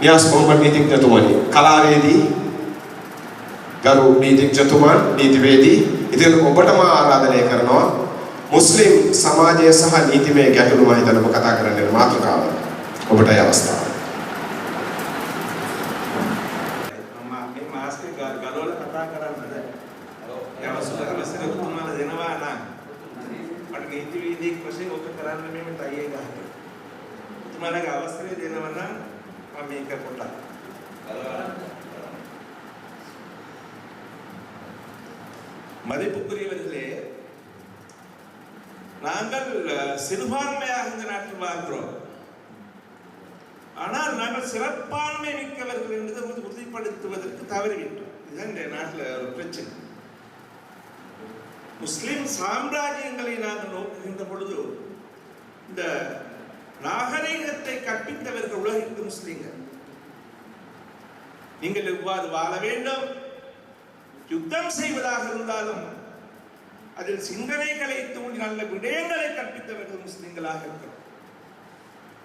නියාස් මොහොමඩ් නීතිඥතුමනි කලාවේදී ගරු නීතිඥතුමන් නීතිවේදී ඉතින් ඔබටම ආරාධනය කරනවා මුස්ලිම් සමාජය සහ නීතිමය ගැටලු මම හිතන ඔබ කතා කරන්න යන මාතෘකාව ඔබටයි අවස්ථාව. මම මේ මාස්කේ ගලවල කතා කරන්නද? ඒ අවසර උතුමාලා දෙනවා නම් මට නීතිවේදී වශයෙන් ඔක කරන්න මෙන්න තයියේ ගහන්න. උතුමාලගේ අවසරය දෙනවා නම් මම මේක පොඩ්ඩක් மதிப்புக்குரியவர்களே, நாங்கள் சிறுபான்மையாக இந்த நாட்டில் வாழ்கிறோம். ஆனால் நாங்கள் சிறப்பான்மை மிக்கவர்கள் என்பதை உறுதிப்படுத்துவதற்கு தவறிவிட்டோம். இதுதான் இந்த நாட்டில் ஒரு பிரச்சனை. முஸ்லிம் சாம்ராஜ்யங்களை நாங்கள் நோக்குகின்ற பொழுது இந்த நாகரீகத்தை கற்பித்தவர்கள் உலகிற்கு முஸ்லிம்கள். நீங்கள் எவ்வாறு வாழ வேண்டும், யுத்தம் செய்வதாக இருந்தாலும் அதில் சிந்தனைகளை தூண்டி நல்ல விடயங்களை கற்பித்தவர்கள் முஸ்லிம்களாக இருக்கிறோம்.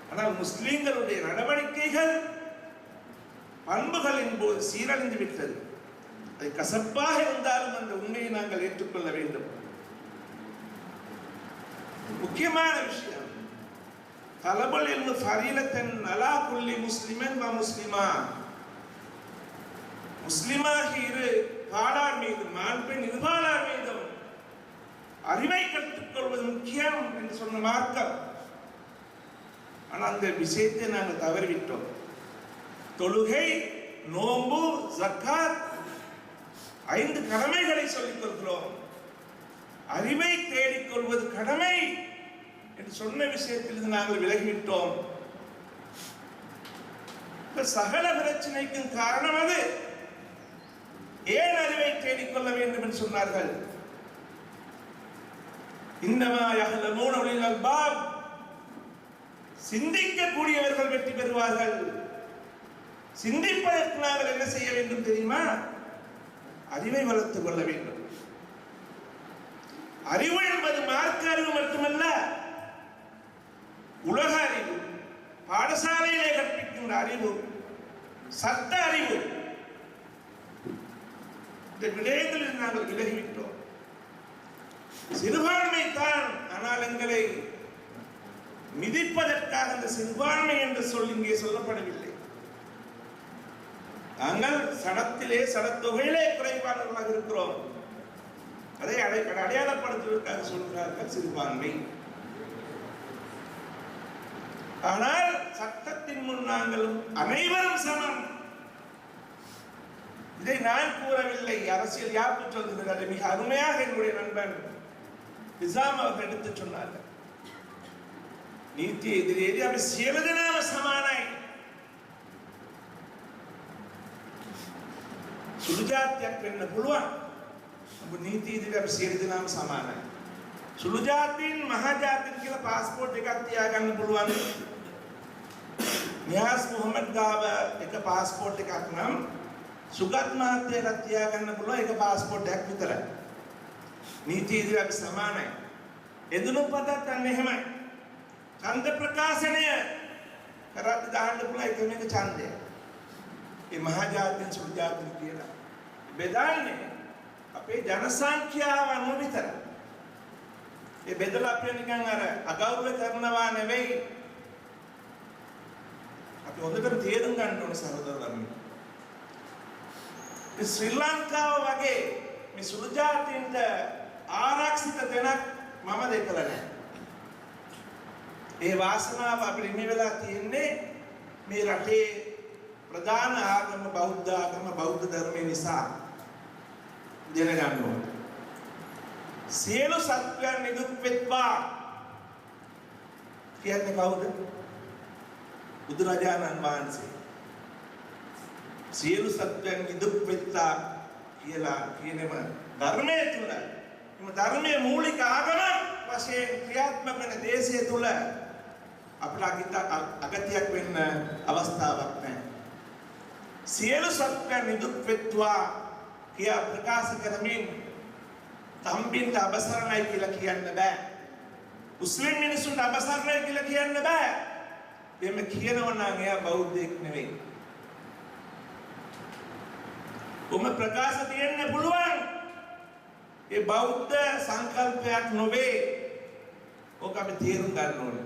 ஆனால் முஸ்லிம்களுடைய நடவடிக்கைகள் பண்புகளின் போது சீரழிந்து விட்டது. அது கசப்பாக இருந்தாலும் அந்த உண்மையை நாங்கள் ஏற்றுக்கொள்ள வேண்டும். முக்கியமான விஷயம், தலபுல் இல்மு ஃபரீலத்தன் அலா குல்லி முஸ்லிமன் வ முஸ்லிமா. முஸ்லிமாகி இரு பாடார் மீது மாண்பெண் இருபாலார் மீதும் அறிவை கற்றுக்கொள்வது முக்கியம் என்று சொன்ன மார்க்கம். ஆனால் அந்த விஷயத்தை நாங்கள் தவறிவிட்டோம். தொழுகை, நோன்பு, ஜக்காத் 5 கடமைகளை சொல்லிக் கொள்கிறோம். அறிவை தேடிக்கொள்வது கடமை என்று சொன்ன விஷயத்தில் நாங்கள் விலகிவிட்டோம். சகல பிரச்சனைக்கும் காரணம் அது. ஏன் அறிவை தேடிக்கொள்ள வேண்டும் என்று சொன்னார்கள்? இன்னமா யஹ்லமூன உலில் அல்பாப், சிந்திக்கக்கூடியவர்கள் வெற்றி பெறுவார்கள். சிந்திப்பதற்கு நாங்கள் என்ன செய்ய வேண்டும் தெரியுமா? அறிவை வளர்த்துக் கொள்ள வேண்டும். அறிவு என்பது மார்க்க அறிவு மட்டுமல்ல, உலக அறிவு, பாடசாலையிலே கற்பிக்கின்ற அறிவு, சட்ட அறிவு. இந்த விடயங்களில் நாங்கள் விலகிவிட்டோம். சிறுபான்மை தான், ஆனால் எங்களை மிதிப்பதற்காக அந்த சிறுபான்மை என்று சொல் இங்கே சொல்லப்படவில்லை. நாங்கள் சடத்திலே சடத்தொகையிலே குறைபாடுகளாக இருக்கிறோம். அதை அடையாளப்படுத்துவதற்காக சொல்கிறார்கள் சிறுபான்மை. ஆனால் சட்டத்தின் முன் நாங்கள் அனைவரும் சமம். இதை நான் கூறவில்லை, அரசியல் யாப்பு சொல்கிறது. மிக அருமையாக என்னுடைய நண்பன் நிசாம் அவர்கள் எடுத்து சொன்னார்கள். நீதி எதிரேதி අපි සියලු දෙනාම සමානයි. සුළු ජාතියක් වෙන්න පුළුවන්. ඔබ නීති ඉදිරියට අපි සියලු දෙනාම සමානයි. සුළු ජාතීන් මහා ජාතීන් කියලා પાස්පෝර්ට් එකක් තියාගන්න පුළුවන්. නියාස් මොහමඩ් ගාව එක પાස්පෝර්ට් එකක් නම් සුගත් මහත්තයාට තියාගන්න පුළුවන් එක પાස්පෝර්ට් එකක් විතරයි. නීති ඉදිරියට අපි සමානයි. එදුණුපතත් අන්න එහෙමයි. ඡන්ද ප්‍රකාශනය කරද්දී දාන්න පුළුවන් එකම එක ඡන්දය. මේ මහා ජාතීන් සුළු ජාතීන් කියලා බෙදන්නේ අපේ ජනසංඛ්‍යාව අනුව විතරයි. ඒ බෙදලා අපි නිකන් අර අගෞරව කරනවා නෙවෙයි. අපි හොඳට තේරුම් ගන්න ඕනේ සහෝදරවරුනි. මේ ශ්‍රී ලංකාව වගේ මේ සුළු ජාතීන්ට ආරක්ෂිත තැනක් මම දැකලා නැහැ. ඒ වාසනාව අපිට ඉන්නේ වෙලා තියෙන්නේ මේ රටේ ප්‍රධාන ආගම බෞද්ධ ආගම බෞද්ධ ධර්මයේ නිසා. දැනගන්න ඕනේ. සියලු සත්වයන් නිදුක් වෙත්වා කියන්නේ කවුද? බුදුරජාණන් වහන්සේ. සියලු සත්වයන් නිදුක් වෙත්වා කියලා කියනම ධර්මයේ තුල, මේ ධර්මයේ මූලික ආගම වශයෙන් ක්‍රියාත්මක වෙන දේශය තුල අපට අගතියක් වෙන්න අවස්ථාවක් නැහැ. සියලු සත්වයන් නිදුක් වෙත්වා කියා ප්‍රකාශ කරමින් තම්බින්ට අබසරණයි කියලා කියන්න බෑ. මුස්ලිම් මිනිසුන්ට අබසරණයි කියලා කියන්න බෑ. එහෙම කියනවා නම් එයා බෞද්ධයෙක් නෙවෙයි. කොම ප්‍රකාශ තියෙන්න පුළුවන්. ඒ බෞද්ධ සංකල්පයක් නොවේ. ඕක අපි තේරුම් ගන්න ඕනේ.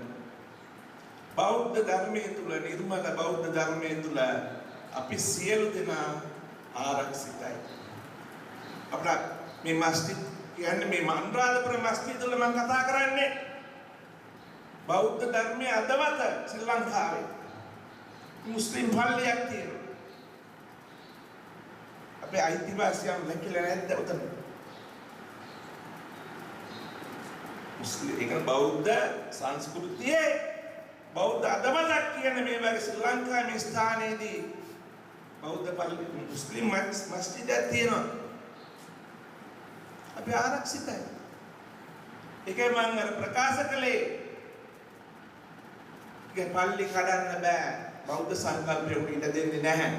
බෞද්ධ ධර්මයේ තුල නිර්මල බෞද්ධ ධර්මයේ තුල අපි සියලු දෙනා ආරක්ෂිතයි. අපිට මේ මස්ජිද් කියන්නේ මේ මන්ත්‍රාලපුර මස්ජිද් වල මම කතා කරන්නේ බෞද්ධ ධර්මයේ අදවත ශ්‍රී ලංකාවේ මුස්ලිම් පල්ලියක් තියෙනවා. අපේ අයිතිවාසිකම් ලැබිලා නැද්ද උතන? මුස්ලිම් ඒක බෞද්ධ සංස්කෘතියේ බෞද්ධ අදවතක් කියන මේ වගේ ශ්‍රී ලංකාවේ මේ ස්ථානයේදී බෞද්ධ පල්ලි මුස්ලිම් මස්ජිදයක් තියෙනවා. අපි ආරක්ෂිතයි. ඒකයි මම අර ප්‍රකාශ කළේ. ඒක පල්ලි කඩන්න බෑ. බෞද්ධ සංකල්පයට ඉඩ දෙන්නේ නැහැ.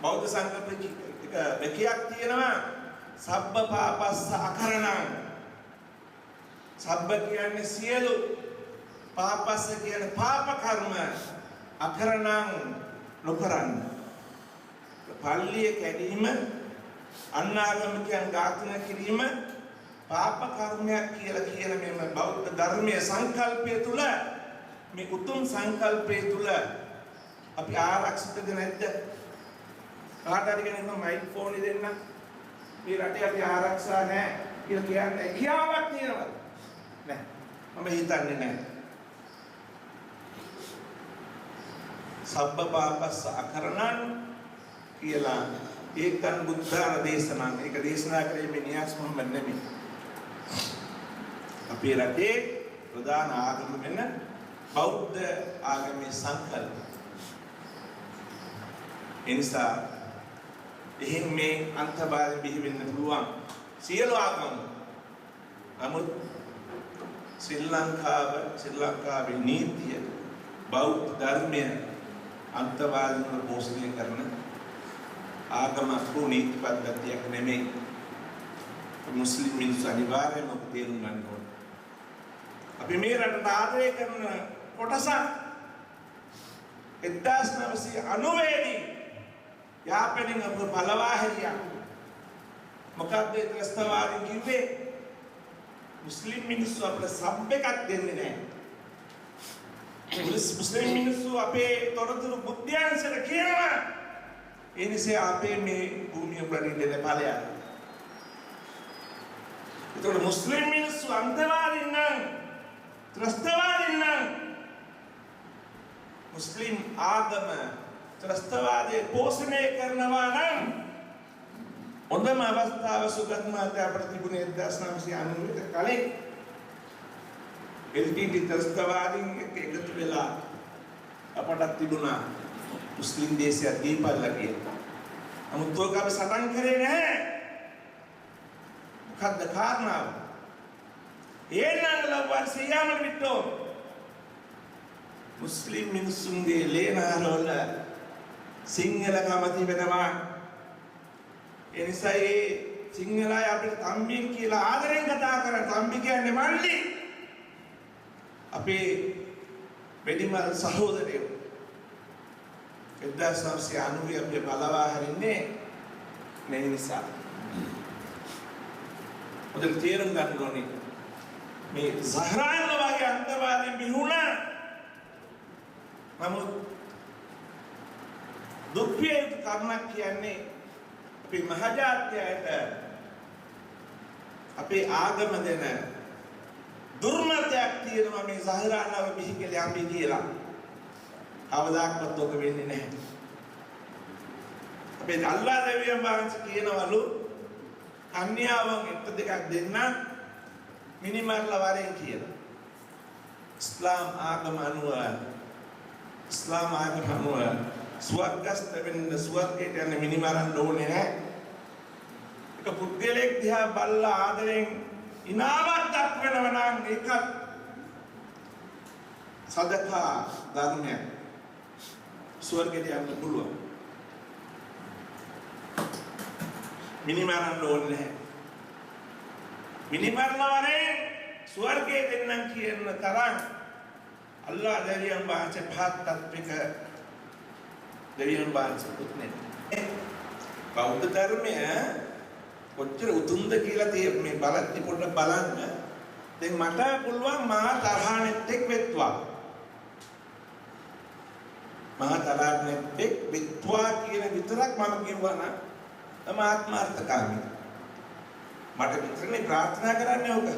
බෞද්ධ සංකල්පයේ එක දෙකක් තියෙනවා. සබ්බ පාපස්ස අකරණං. සබ්බ කියන්නේ සියලු, පාපස්ස කියන්නේ පාප කර්ම, අකරණං නොකරන්න. පල්ලිය කැඩීම, අන්නාගමිකයන් ඝාතනය කිරීම පාප කර්මයක් කියලා කියන මේ බෞද්ධ ධර්මයේ සංකල්පය තුල, මේ උතුම් සංකල්පය තුල අපි ආරක්ෂිතද නැද්ද? කාට හරි කෙනෙක් මයික් ෆෝන් එක දෙන්න. මේ රටේ අපි ආරක්ෂා නැහැ කියලා කියන්නේ කියාවක් තියෙනවද? නැහැ. මම හිතන්නේ නැහැ. සබ්බ පාපස්ස අකරණං කියලා ඒකන් බුද්ධාන දේශනා. ඒක දේශනා කරේ මේ නියාස් මොහම්මද් නෙමෙයි. අපේ රටේ ප්‍රධාන ආගම වෙන බෞද්ධ ආගමේ සංකල්ප. එනිසා එහෙන් මේ අන්තවාද බිහි වෙන්න පුළුවන් සියලු ආගම්. නමුත් ශ්‍රී ලංකාවේ නීතිය බෞද්ධ ධර්මය අන්තවාදීන් පෝෂණය කරන ආගමක් නීති පද්ධතියක් නෙමෙයි. මුස්ලිම් මිනිස්සු අනිවාර්යයෙන්ම තේරුම් ගන්න ඕනේ. අපි මේ රටට ආදරය කරන කොටසක් 1990 දී යාපනින් අප පළවා හැරියා. මොකක්ද ඒ ත්‍රස්තවාදී කිව්වේ? මුස්ලිම් මිනිස්සු අපිට සබ් එකක් දෙන්නේ නැහැ. මුස්ලිම් මිනිස්සු අපේ තොරතුරු බුද්ධාංශයට කියනවා. ඒ නිසා අපේ මේ භූමිය ප්‍රතිදෙන ඵලයක්. ඒතකොට මුස්ලිම් මිනිස්සු අන්තවාදීන් නම්, ත්‍රස්තවාදීන් නම්, මුස්ලිම් ආගම ත්‍රස්තවාදයේ පෝෂණය කරනවා නම් හොඳම අවස්ථාව සුගත් මහත්තයා අපට තිබුණේ 1990 කලින් LTT ත්‍රස්තවාදීන් එක්ක එකතු වෙලා අපට තිබුණා මුස්ලිම් දේශය දීපල්ලා කියලා. නමුත් ඒක අපි සටන් කරේ නැහැ. මොකක්ද කාරණාව? ඒනංගල වර්ෂියාම විතෝ මුස්ලිම් මිනිසුන්ගේ ලේනාරවල සිංහලකම තිබෙනවා. ඒ නිසා ඒ සිංහලයි අපිට තම්බින් කියලා ආදරෙන් කතා කරන තම්බි කියන්නේ මල්ලි. අපේ වෙඩිමල් සහෝදරයෝ 1990 අපේ බලවා හරින්නේ මේ නිසා. ඔතන තේරුම් ගන්න ඕනේ මේ සහරායන වගේ අන්තවාදී බිහුණා. නමුත් දුක්ඛේ කර්මක් කියන්නේ අපේ මහජාත්‍යයට අපේ ආගම දෙන දුර්මතයක් තියෙනවා මේ සහරායනව බිහි කළේ අපි කියලා. අවදාක්වත් ඔක වෙන්නේ නැහැ. අපේ අල්ලා දෙවියන් වහන්සේ කියනවලු කන්‍යාවන් එක දෙකක් දෙන්න මිනිමරලා වරෙන් කියලා. ඉස්ලාම් ආගම අනුව ස්වර්ගස්ත වෙන්න ස්වර්ගයට යන මිනිමරන්න ඕනේ නැහැ. එක පුද්ගලයෙක් දිහා බලලා ආදරෙන් ඉනාවක් දක්වනවා නම් ඒක සදකා ධර්මයක්. ස්වර්ගයට යන්න පුළුවන්. මිනිමරන්න ඕනේ නැහැ. මිනිමරනවනේ ස්වර්ගයේ දෙන්නම් කියන තරම් අල්ලාහ් දෙවියන් වහන්සේ පහත් තත්වික දෙවියන් වහන්සේ පුත්නේ. බෞද්ධ ධර්මය කොච්චර උතුම්ද කියලා මේ බලද්දි පොඩ්ඩක් බලන්න. දැන් මට පුළුවන් මහා තරහා නැත්තේක් වෙත්වා. මහා තරහා නැත්තේක් වෙත්වා කියන විතරක් මම කියනවා නම් ආත්මාර්ථකාමී. මට විතරනේ ප්‍රාර්ථනා කරන්නේ ඕක.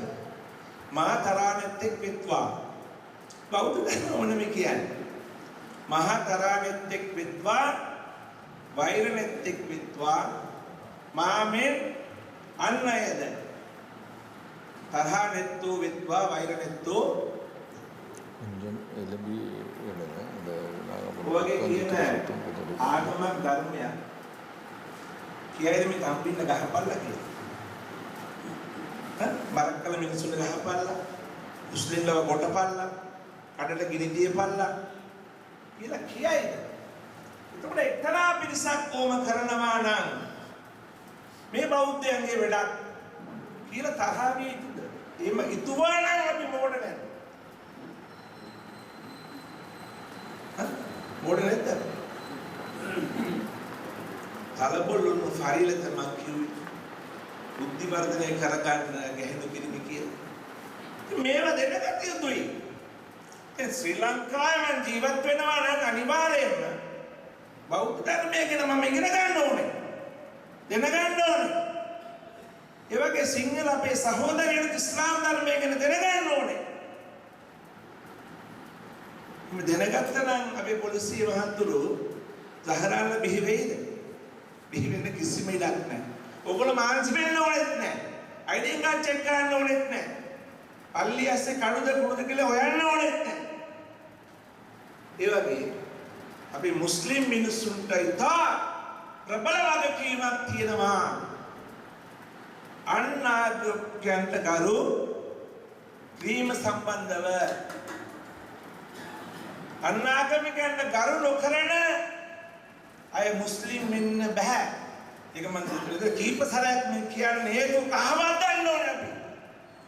මහා තරහා නැත්තේක් වෙත්වා. බෞද්ධ ධර්ම ඕනෙම කියන්නේ. මහා තරහා නැත්තේක් වෙත්වා වෛර නැත්තේක් වෙත්වා මාමෙන් අන් අයද තරහ නැත්තෝ වෙත්වා වෛර නැත්තෝ ඔයගේ කියන ආගමක් ධර්මයක් කියයිද මේ තම්පින්න ගහපල්ලා කියලා. බරක්කල මිනිස්සුන්ට ගහපල්ලා මුස්ලිම්ලව කොටපල්ලා කඩට ගිනි තියපල්ලා කියලා කියයිද? එතකොට එක්තරා පිරිසක් කොම කරනවා නම් මේ බෞද්ධයන්ගේ වැඩක් කියලා තරහ විය යුතුද? එහෙම ඉතුවා නම් අපි මොඩ නැහැ. මොඩ නැද්ද? කලබලුන් ෆරිලත මං කිව්වේ බුද්ධි වර්ධනය කර ගන්න ගැහෙනු කිරිමි කියලා. මේවා දෙන්නගත යුතුයි. ඒ ශ්‍රී ලංකාවේ මං ජීවත් වෙනවා නම් අනිවාර්යයෙන්ම බෞද්ධ ධර්මය ගැන මම ඉගෙන ගන්න ඕනේ. දැනගන්න ඕනේ. ඒ වගේ සිංහල අපේ සහෝදරයන්ට ඉස්ලාම් ධර්මය ගැන දැනගන්න ඕනේ. මේ දැනගත්තා නම් අපේ පොලිසිය මහතුරු සහරාල බිහි වෙයිද? බිහි වෙන්න කිසිම ඉඩක් නැහැ. ඔයගොල්ලෝ මානසික වෙන්න ඕනෙත් නැහැ. ID කාඩ් චෙක් කරන්න ඕනෙත් නැහැ. පල්ලිය ඇස්සේ කණුද කුණුද කියලා හොයන්න ඕනෙත් නැහැ. ඒ වගේ අපි මුස්ලිම් මිනිස්සුන්ට ඉතා ප්‍රබල වගකීමක් තියෙනවා. අන්නාගයන්ට ගරු වීම සම්බන්ධව අන්නාගමිකයන්ට ගරු නොකරන අය මුස්ලිම් වෙන්න බෑ. ඒක මම කීප සැරයක් මේ කියන්නේ හේතු කහවද්ද ගන්න ඕනේ අපි.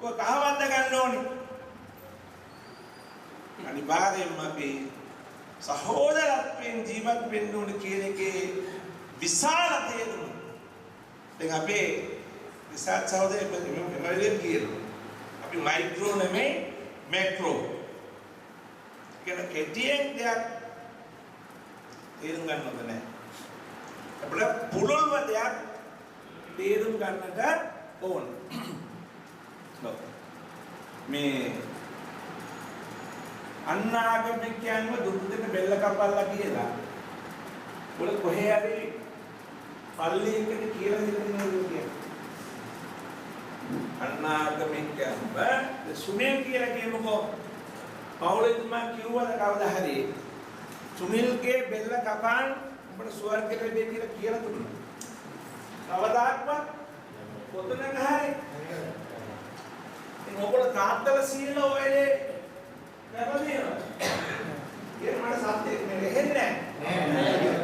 ඔය කහවද්ද ගන්න ඕනේ. අනිවාර්යයෙන්ම අපි සහෝදරත්වයෙන් ජීවත් වෙන්න ඕනේ කියන එකේ විශාල තේරුම. දැන් අපේ විශාල සහෝදරයෙක් මෙමෙලෙන් කියනවා. අපි මයික්‍රෝ නෙමෙයි මැක්‍රෝ. කියන කෙටියෙන් දෙයක් තේරුම් ගන්නවද නැහැ. අපිට පුළුල්ව දෙයක් තේරුම් ගන්නට ඕන. මේ අන්නාගමිකයන්ව දුරුදෙන බෙල්ල කපල්ලා කියලා ඔල කොහේ හරි පල්ලියකට කියලා දෙන්නේ කියන්නේ. අන්නාගමිකයන්ව සුනිල් කියලා කියමුකෝ. පවුලෙතුමා කිව්වද කවදා හරි සුනිල්ගේ බෙල්ල කපන් අපිට ස්වර්ගයට දෙන්න කියලා දුන්නා. කවදාක්වත් පොතනක හරි ඉතින් ඔයගොල්ලෝ තාත්තලා සීලා ඔයලේ නැවදීනවා. ඒක මට සත්‍යෙ මේ හෙන්නේ නැහැ.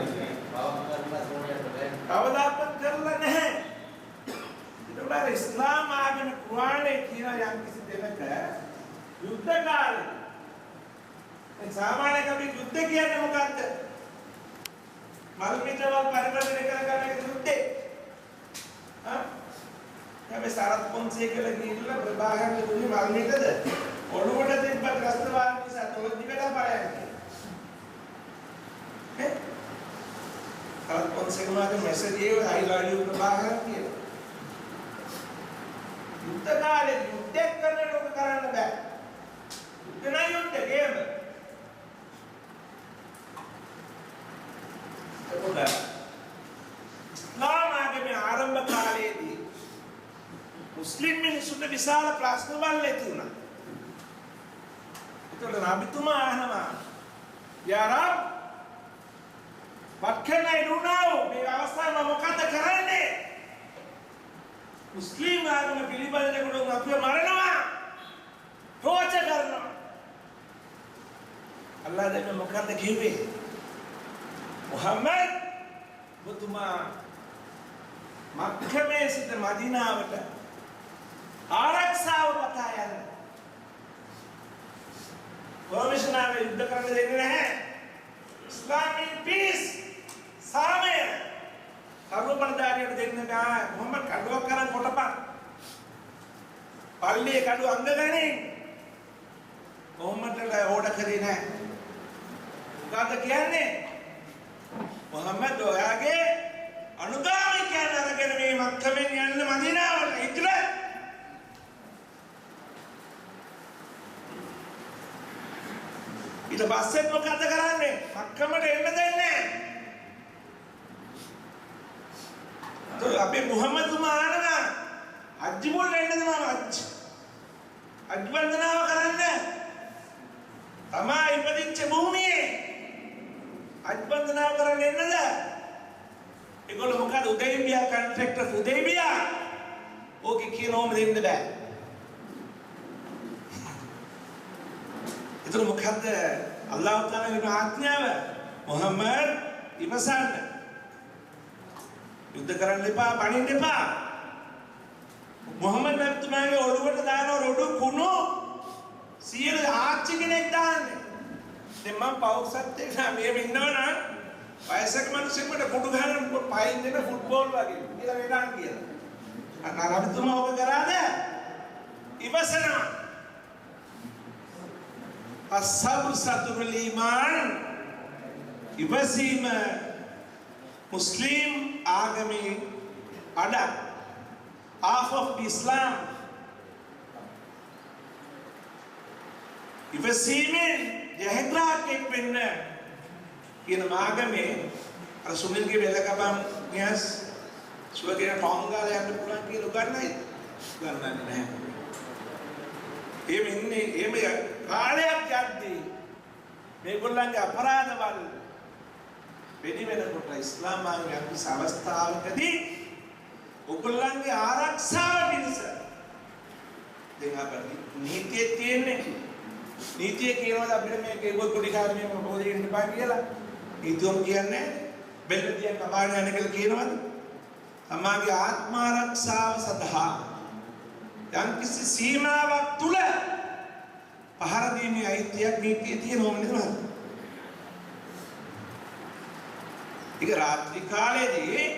කවදාක්වත් කරලා නැහැ. ඒකවල ඉස්ලාම ආගම කුරානයේ කියන යම් කිසි දෙයක යුද්ධ කාලේ ඒ සාමාන්‍ය කවි යුද්ධ කියන්නේ මොකක්ද? මල් මිත්‍රවල් පරිවර්තනය කරගන්න එක යුද්ධේ. හැබැයි සරත් පොන්සේකලා ගිහිල්ලා ප්‍රභාකරන් දුන්නේ මල් මිත්‍රද? ඔළුවට තිබ්බ ත්‍රස්තවාද නිසා තොල දිවට පායන්නේ. ඈ? සරත් පොන්සේකලාගේ මැසේජ් එක I love you ප්‍රභාකරන් කියලා. යුද්ධ කාලේ යුද්ධ කරන ලෝක කරන්න බෑ. යුද්ධ නෑ යුද්ධ ගේම. ඉස්ලාම ආගමේ ආරම්භ කාලයේදී මුස්ලිම් මිනිසුන්ට විශාල ප්‍රශ්න වල් ඇති වුණා. ඒතකොට රබිතුමා අහනවා යා rub what can I do now? මේ අවස්ථාවේ මම මොකද කරන්නේ? මුස්ලිම් ආගම පිළිබඳව අපිව මරනවා. තෝච කරනවා. අල්ලාහ් දැන් මොකද කිව්වේ? මුහම්මද් බුදුමා මක්කමේ සිට මදීනාවට ආරක්ෂාව පතා යන්න. කොමිෂනර් යුද්ධ කරන්න දෙන්නේ නැහැ. Islam in peace. සාමය. එතකොට මුස්ලිම් මිනිසුන්ට විශාල ප්‍රශ්න වල් ඇති වුණා. ඒ වගේම මුස්ලිම් මිනිසුන්ට විශාල ප්‍රශ්න වල් ඇති වුණා. ඒ වගේම මුස්ලිම් මිනිසුන්ට විශාල ප්‍රශ්න වල් ඇති වුණා. ඒ වගේම මුස්ලිම් මිනිසුන්ට විශාල ප්‍රශ්න වල් ඇති වුණා. කරුණ බලධාරියට දෙන්න බෑ. මොහොමඩ් කඩුවක් කරන් කොටපන්. පල්ලියේ කඩුව අංගගනේ. මොහොමඩ්ට ඕඩර් කරේ නෑ. මොකද්ද කියන්නේ? මොහොමඩ් ඔයාගේ අනුගාමිකයන් අරගෙන මේ මක්කමෙන් යන්න මදීනාවට ඉතල. ඊට පස්සේ මොකද කරන්නේ? මක්කමට එන්න දෙන්නේ නෑ. අපේ මුහම්මද් තුමාණන් අජ්ජි බෝල් එන්නද මම අජ් වන්දනාව කරන්න තමයි ඉපදිච්ච භූමියේ අජ් වන්දනාව කරන්න එන්නද ඒගොල්ලෝ මොකද උදේබියා කොන්ට්‍රැක්ටර් උදේබියා ඕකේ කියනෝම දෙන්න බෑ ඒතර මොකද අල්ලාහ් තාලාගේ ආඥාව මුහම්මද් ඉවසන්න යුද්ධ කරන්න එපා බණින්න එපා මොහම්මද් නබිතුමාගේ ඔළුවට දාන රොඩු කුණු 100 ආච්චි කෙනෙක් දාන්නේ දැන් මම පෞසත් එක මෙහෙම ඉන්නවනම් වයසක මිනිස්සුන්ට කුඩු ගන්න පයින් දෙන ෆුට්බෝල් වගේ කියලා වෙනාන් කියලා අන්න නබිතුමා ඔබ කරාද ඉවසනවා අස්සබ්ර් සතුරුල් ඊමාන් ඉවසීම Muslim ආගමේ අඩක් half of Islam ඉවසීමෙන් ජයග්‍රාහකෙක් වෙන්න කියන ආගමේ අර සුනිල්ගේ වෙලකපම් ගෑස් සුවගෙන ටොංගාල යන්න පුළුවන් කියලා උගන්නයි ගන්නන්නේ නැහැ එහෙම ඉන්නේ එහෙම කාලයක් යද්දී මේගොල්ලන්ගේ අපරාධවල වෙඩි වෙනකොට ඉස්ලාම් ආගමේ අපි අවස්ථාවකදී ඔයගොල්ලන්ගේ ආරක්ෂාව පිණිස දැන් අපේ නීතිය තියෙන්නේ නීතිය කියනවා අපිට මේක ඒගොල්ලෝ පොඩි කාර්යයක් මොකද දෙන්න බෑ කියලා නීතියම කියන්නේ බෙල්ල දිහා කපාගෙන යන කියලා කියනවද තමාගේ ආත්ම ආරක්ෂාව සඳහා යම්කිසි සීමාවක් තුල පහර දීමේ අයිතියක් නීතියේ තියෙනවම නේද ඒක රාත්‍රී කාලේදී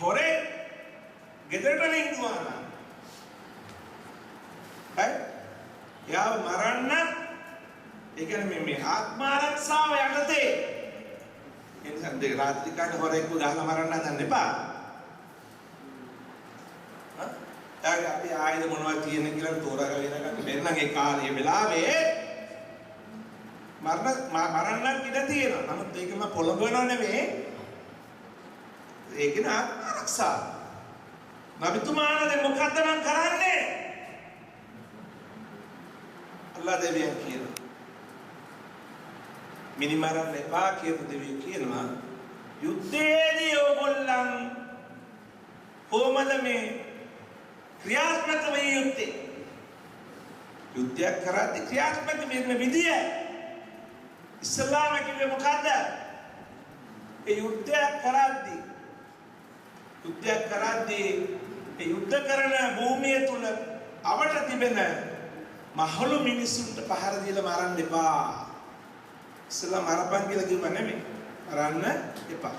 හොරේ ගෙදරට ලින්දුවා හරි යාව මරන්න ඒ කියන්නේ මේ ආත්ම ආරක්ෂාව යටතේ එනිසා දෙක රාත්‍රී කාලේ හොරෙක්ව ගහලා මරන්න හදන්න එපා හා අපි ආයුධ මොනවද තියෙන කියලා තෝරාගෙන ගන්න බැන්නම් ඒ කාලේ වෙලාවේ මරන්න ඉඩ තියෙනවා නමුත් ඒකම පොළඹවනව නෙමෙයි ඒක න ආරක්ෂාව නබිතුමාණන් දැන් මොකද්ද මං කරන්නේ අල්ලාහ් දෙවියන් කියනවා මිනිමරන්න එපා කියපු දෙවියන් කියනවා යුද්ධයේදී ඕගොල්ලන් කොහොමද මේ ක්‍රියාත්මක වෙන්නේ යුත්තේ යුද්ධයක් කරද්දී ක්‍රියාත්මක වෙන්න විදිය ඉස්ලාම කිව්වේ මොකද්ද ඒ යුද්ධයක් කරද්දී ඒ යුද්ධ කරන භූමිය තුල අවට තිබෙන මහලු මිනිසුන්ට පහර දීලා මරන්න එපා. ඉස්ලාම මරපන් කියලා කිව්ව නෙමෙයි. මරන්න එපා.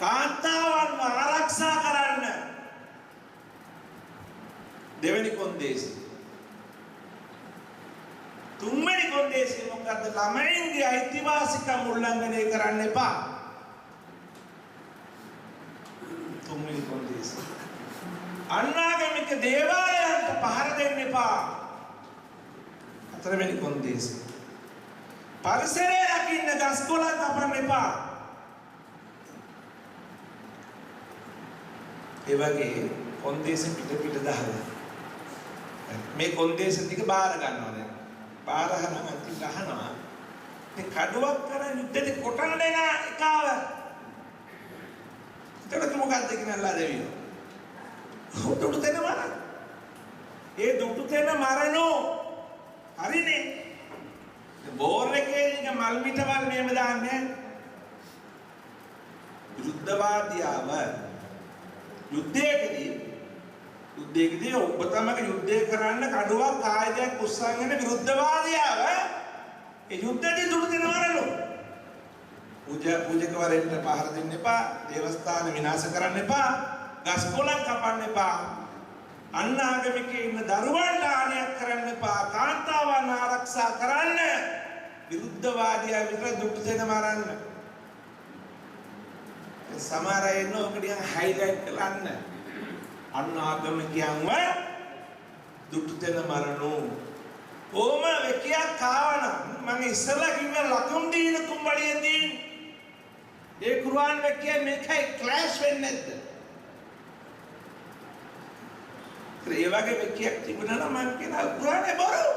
කාන්තාවන්ව ආරක්ෂා කරන්න. දෙවෙනි කොන්දේසි. තුන්වෙනි කොන්දේසි මොකද්ද? ළමයින්ගේ අයිතිවාසිකම් උල්ලංඝනය කරන්න එපා. තුන්වෙනි කොන්දේසි. අනාගමික දේවාලයන්ට පහර දෙන්න එපා. හතරවෙනි කොන්දේසි. පරිසරය රකින්න ගස්කොළන් කපන්න එපා. ඒ වගේ කොන්දේසි පිට දාලා මේ කොන්දේසි ටික බාර ගන්නවා දැන්. බාර ගන්න අන්තිමට අහනවා මේ කඩුවක් කරන් යුද්ධෙදි කොටන දෙන එකාව. එතකොට මොකක්ද කියලා දෙවියෝ. දුටු තැන මරන. ඒ දුටු තැන මරනෝ. හරිනේ. බෝර් එකේ නික මල් මිටවල් මෙහෙම දාන්නේ. යුද්ධවාදියාව යුද්ධයකදී ඔබ තමයි යුද්ධය කරන්න කඩුවක් ආයුධයක් උස්සගෙන විරුද්ධවාදියාව ඒ යුද්ධදී දුටු තැන මරනෝ. පූජකවරයෙන්ට පහර දෙන්න එපා. දේවස්ථාන විනාශ කරන්න එපා. ගස් කොළන් කපන්න එපා. අන්න ආගමිකේ ඉන්න දරුවන්ට හානියක් කරන්න එපා. කාන්තාවන් ආරක්ෂා කරන්න. විරුද්ධවාදියා විතර දුටු දෙන මරන්න. සමහර අය ඉන්න ඔක ටිකක් හයිලයිට් කරන්න. අන්න ආගමිකයන්ව දුටු දෙන මරණෝ. ඕම වෙකියක් කාවනම් මම ඉස්සලා කිව්ව ලකුම් දීනකුම් වලියදී ඒ කුර්ආන් වෙකිය මේකයි ක්ලෑෂ් වෙන්නේ නැද්ද? ඒ වගේ වෙකියක් තිබුණා නම් මම කියන කුර්ආනේ බොරු.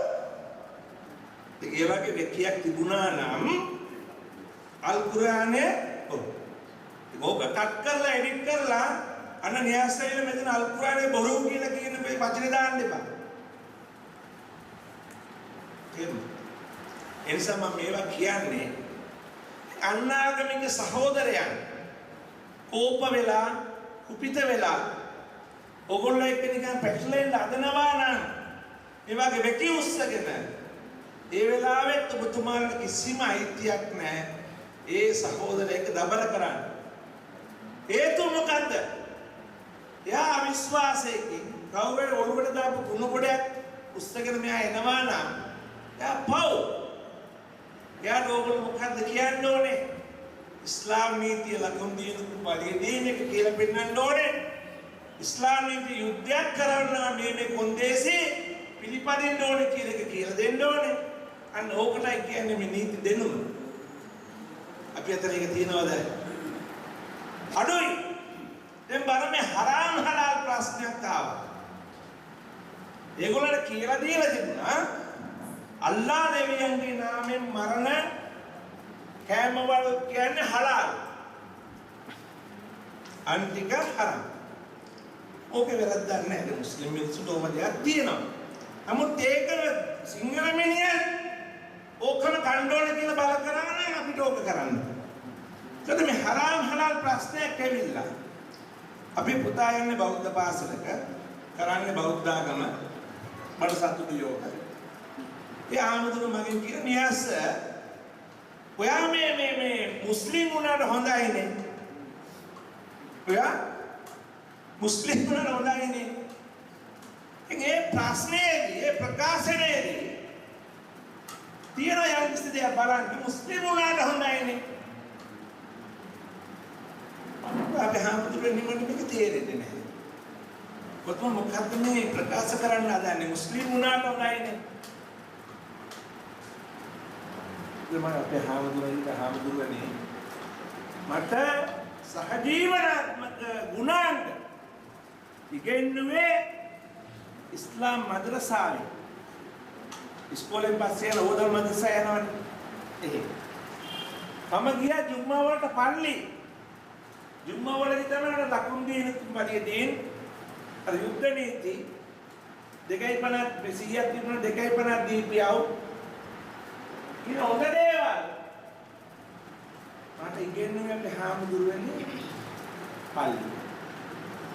ඒ වගේ වෙකියක් තිබුණා නම් අල් කුර්ආනේ ඕක කට් කරලා එඩිට් කරලා අන්න න්‍යාසයෙන් මෙතන අල් කුර්ආනේ බොරු කියලා කියන මේ වචනේ දාන්න එපා. එනිසා මම මේවා කියන්නේ අන්නාගමික සහෝදරයන් කෝප වෙලා කුපිත වෙලා ඔගොල්ලෝ එක්ක නිකන් පැටලෙන්න හදනවා නම් මේ වගේ වෙකි උස්සගෙන ඒ වෙලාවෙත් ඔබතුමාලට කිසිම අයිතියක් නැහැ ඒ සහෝදරයෙක් දබර කරන්න. හේතුව මොකද්ද? එයා අවිශ්වාසයෙන් කවුරුහරි ඔළුවට දාපු කුණු ගොඩයක් උස්සගෙන මෙයා එනවා නම් එයා පව්. එයාට ඕගොල්ලෝ මොකද්ද කියන්න ඕනේ? ඉස්ලාම් නීතිය ලකුණු දිනු පරිදි මේක කියලා පෙන්නන්න ඕනේ. ඉස්ලාම් නීති යුද්ධයක් කරනවා මේ කොන්දේසි පිළිපදින්න ඕනේ කියලා එක කියලා දෙන්න ඕනේ. අන්න ඕකටයි කියන්නේ මේ නීති දෙනුම. අපි අතර එක තියනවද? අඩුයි. දැන් බලන්න මේ හරාම් හලාල් ප්‍රශ්නයක් ආවා. ඒගොල්ලන්ට කියලා දීලා තිබුණා අල්ලා දෙවියන්ගේ නාමයෙන් මරණ කෑමවල කියන්නේ හලාල්. අන්තික හරම්. ඕකේ වැරද්දක් නැහැ. මුස්ලිම් මිනිස්සුන්ට ඕම දෙයක් තියෙනවා. නමුත් ඒක සිංහල මිනිහන් ඕකම කණ්ඩෝල කියලා බල කරා නම් අපිට ඕක කරන්න. ඒකද මේ හරාම් හලාල් ප්‍රශ්නයක් ඇවිල්ලා. අපි පුතා යන්නේ බෞද්ධ පාසලක කරන්නේ බෞද්ධ ආගම මට සතුටු යෝග. ඒ ආමතුරු මගෙන් කියන නියස ඔයා මේ මුස්ලිම් වුණාට හොඳයිනේ. ඔයා මුස්ලිම් වුණාට හොඳයිනේ. ඒ ප්‍රශ්නේදී ඒ ප්‍රකාශනයේදී තියෙන යම් කිසි දෙයක් බලන්න මුස්ලිම් වුණාට හොඳයිනේ. අපි හැමෝටම නිමන මේක තේරෙන්නේ නැහැ. කොහොම මොකක්ද මේ ප්‍රකාශ කරන්න හදන්නේ මුස්ලිම් වුණාට හොඳයිනේ. මම අපේ හැමෝටම මට සහජීවනාත්මක ගුණාංග ඉගෙනුවේ ඉස්ලාම් මද්‍රසාවේ. ඉස්කෝලෙන් පස්සේ යන ඕදල් මද්‍රසා යනවනේ. මම ගියා ජුම්මා වලට පල්ලි. ජුම්මා වලදී තමයි ලකුණු දෙන පරිදීන් අර යුද්ධ නීති 2.50 100ක් තිබුණා 2.50 දීපියව. ඉතින් හොඳ දේවල් මට ඉගෙනුවේ අපේ හාමුදුරුවනේ පල්ලි.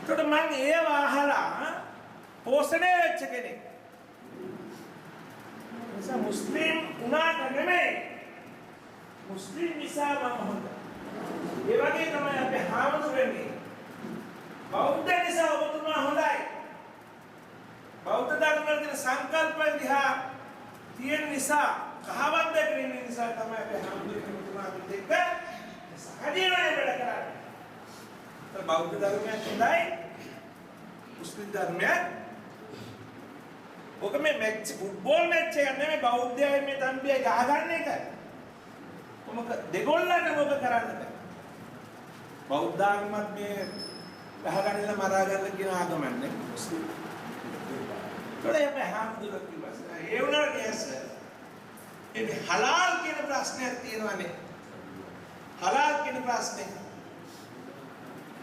ඒකට මම ඒව අහලා පෝෂණය වෙච්ච කෙනෙක්. නිසා මුස්ලිම් උනාට නෙමෙයි මුස්ලිම් නිසා මම හොඳයි. ඒ වගේ තමයි අපේ හාමුදුරනේ බෞද්ධ නිසා ඔබතුමා හොඳයි. බෞද්ධ ධර්මවල තියෙන සංකල්ප දිහා තියෙන නිසා කහවත් දෙකේ ඉන්න නිසා තමයි අපේ හාමුදුරනේ ඔබතුමාට දෙක සහජීවනයේ වැඩ කරන්නේ. તો බෞද්ධ ධර්මයක් හොඳයි මුස්ලිම් ධර්මයක් ඔක මේ මැච් ෆුට්බෝල් මැච් එක නෙමෙයි බෞද්ධයයි මේ තම්බියයි ගහගන්න එක. කොහොමද දෙගොල්ලන්ට මොකද කරන්න බෑ. බෞද්ධ ආගමත් මේ ගහගන්නලා මරා ගන්න කියන ආගමන්නේ මුස්ලිම්. ඒකේ අපේ හාමුදුරුවෝ කිව්වා ඒ උනාට ඇස මේ හලාල් කියන ප්‍රශ්නයක් තියෙනවානේ. හලාල් කියන ප්‍රශ්නේ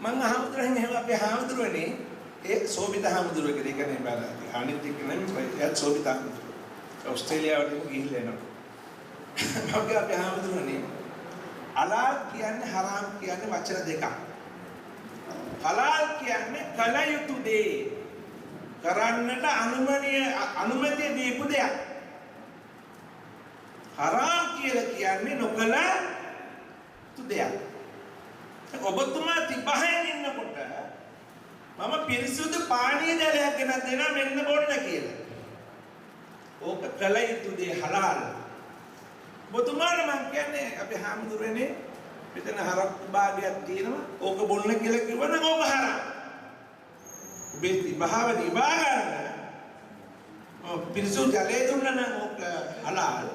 මම හාමුදුරුවෝ එහෙම අපේ හාමුදුරුවනේ ඒ සෝබිත හාමුදුරුවෝ කියලා කියන්නේ බාලා අනිත් එක නෙමෙයි එයාත් සෝබිත හාමුදුරුවෝ ඕස්ට්‍රේලියාවට ගිහිල්ලා එනවා. මම අපේ හාමුදුරුවනේ හලාල් කියන්නේ හරාම් කියන්නේ වචන දෙකක්. හලාල් කියන්නේ කල යුතු දේ කරන්නට අනුමැතිය දීපු දෙයක්. හරාම් කියලා කියන්නේ නොකල යුතු දෙයක්. ඔබතුමා තිබහෙන් ඉන්නකොට මම පිරිසුදු පානීය ජලයක් ගෙනත් දෙනවා මෙන්න බොන්න කියලා. ඕක කළ යුතු දේ හලාල්. ඔබතුමාට මම කියන්නේ අපි හාමුදුරනේ මෙතන හරක් භාගයක් තියෙනවා. ඕක බොන්න කියලා කිව්වනම් ඕක හරක්. ඔබේ තිබහව නිවා ගන්න. පිරිසුදු ජලය දුන්නා නම් ඕක හලාල්.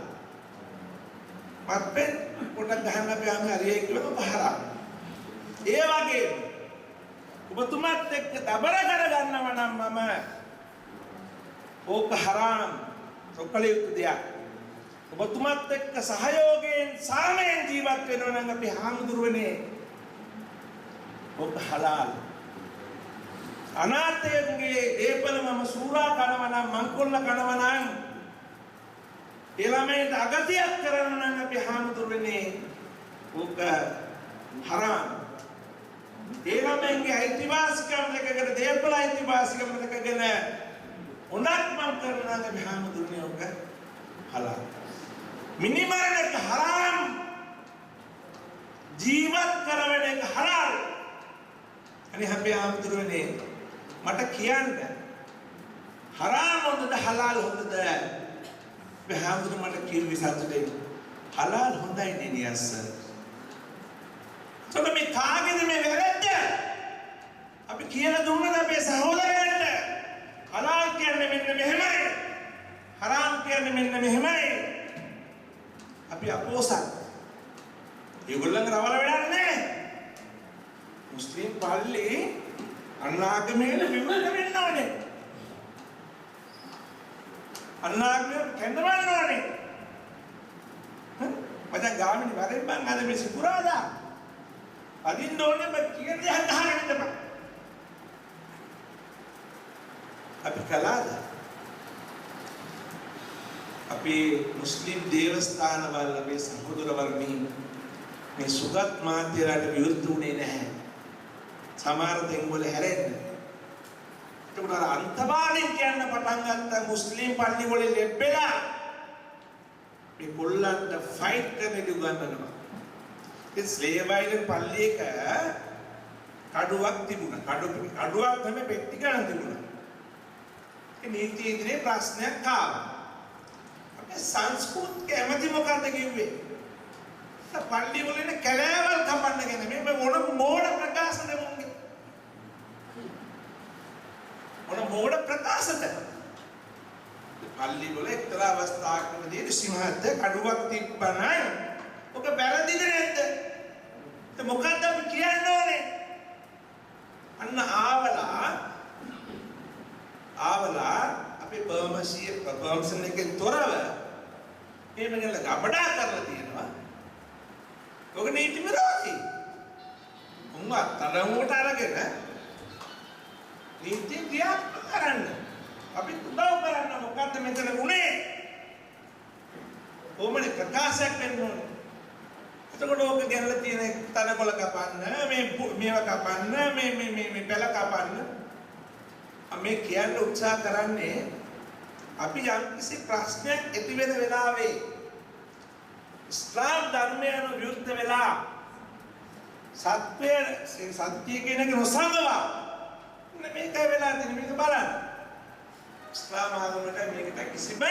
මත්පැන් පොඩක් ගහන්න බෑම හරියයි කියලා ඕක හරක්. ඒ වගේම ඔබතුමාත් එක්ක දබර කරගන්නවා නම් මම ඕක හරාම් සොකල යුතු දෙයක්. ඔබතුමාත් එක්ක සහයෝගයෙන් සාමයෙන් ජීවත් වෙනවා නම් අපි හාමුදුරුවනේ ඕක හලාල්. අනාථයන්ගේ ඒපල මම සූරා කනවා නම් මංකොල්ල කනවා නම් ඒ ළමයින්ට අගතියක් කරනවා නම් අපි හාමුදුරුවනේ ඕක හරාම්. ඒ ළමයින්ගේ අයිතිවාසිකම් දෙකකට දේපල අයිතිවාසිකම් දෙකගෙන උනත් මම කරනවා නම් අපි හාමුදුරුවනේ ඕක හලාල්. මිනිමරණක හරාම් ජීවත් කරවන එක හලාල්. අනේ අපි හාමුදුරුවනේ මට කියන්න හරාම් හොඳද හලාල් හොඳද? අපි හාමුදුරුවෝ මට කිව්වේ සතුටෙන් හලාල් හොඳයි නේ නියස්ස. සොත මේ කාගේද මේ වැරද්ද? අපි කියලා දුන්නද අපේ සහෝදරයන්ට හලාල් කියන්නේ මෙන්න මෙහෙමයි හරාම් කියන්නේ මෙන්න මෙහෙමයි. අපි අපෝසත් ඒගොල්ලන්ගේ රවල වැඩක් නැහැ. මුස්ලිම් පල්ලි අන්නාගමේල විවෘත වෙන්න ඕනේ. අන්නාගමේ කැඳවන්න ඕනේ. මචං ගාමිණි වරෙන් බං අද මේ සිකුරාදා අදින්න ඕනේ මම කියන දේ අහන්න ඉඳපන්. අපි කළාද? අපි මුස්ලිම් දේවස්ථානවල අපේ සහෝදරවරුනි මේ සුගත් මාත්‍යලාට විරුද්ධ වුණේ නැහැ. සමහර තැන්වල හැරෙන්න. ඒකට අර අන්තවාදීන් කියන්න පටන් ගත්ත මුස්ලිම් පල්ලි වල ලැබෙලා මේ කොල්ලන්ට ෆයිට් කරන්න උගන්වනවා. ඒ ස්ලේව් අයිලන්ඩ් පල්ලියක කඩුවක් තිබුණා. කඩුවක් තමයි පෙට්ටි ගන්න තිබුණා. ඒ නීති ඉදිරියේ ප්‍රශ්නයක් ආවා. සංස්කෘතික ඇමති මොකක්ද කිව්වේ? පල්ලි වල ඉන්න කැලෑවල් කපන්න ගැන මේ මොන ප්‍රකාශද මොන්නේ? මොන ප්‍රකාශද? පල්ලි වල එක්තරා අවස්ථාවකදී සිංහත් කඩුවක් තිබ්බනම් ඔක වැරදිද නැද්ද? ඒ මොකක්ද අපි කියන්න ඕනේ? අන්න ආවලා අපේ පර්මිෂන් එකෙන් තොරව එහෙම ගිහලා ගබඩා කරලා තියෙනවා. ඔක නීති විරෝධී. උන්ව තරමුවට අරගෙන නීති ක්‍රියාත්මක කරන්න. අපි උදව් කරන්න මොකද්ද මෙතන උනේ? කොහොමද ප්‍රකාශයක් වෙන්න ඕනේ? එතකොට ඕක ගැනලා තියෙන තනකොළ කපන්න, මේවා කපන්න, මේ පෙළ කපන්න. මේ කියන්න උත්සාහ කරන්නේ අපි යම්කිසි ප්‍රශ්නයක් ඇති වෙන වෙලාවේ ඉස්ලාම් ධර්මයට විරුද්ධ වෙලා සත්‍ය කියන එක නොසඟවා මේකයි වෙලා තියෙන්නේ. මේක බලන්න ඉස්ලාම් ආගමකට මේකට කිසිම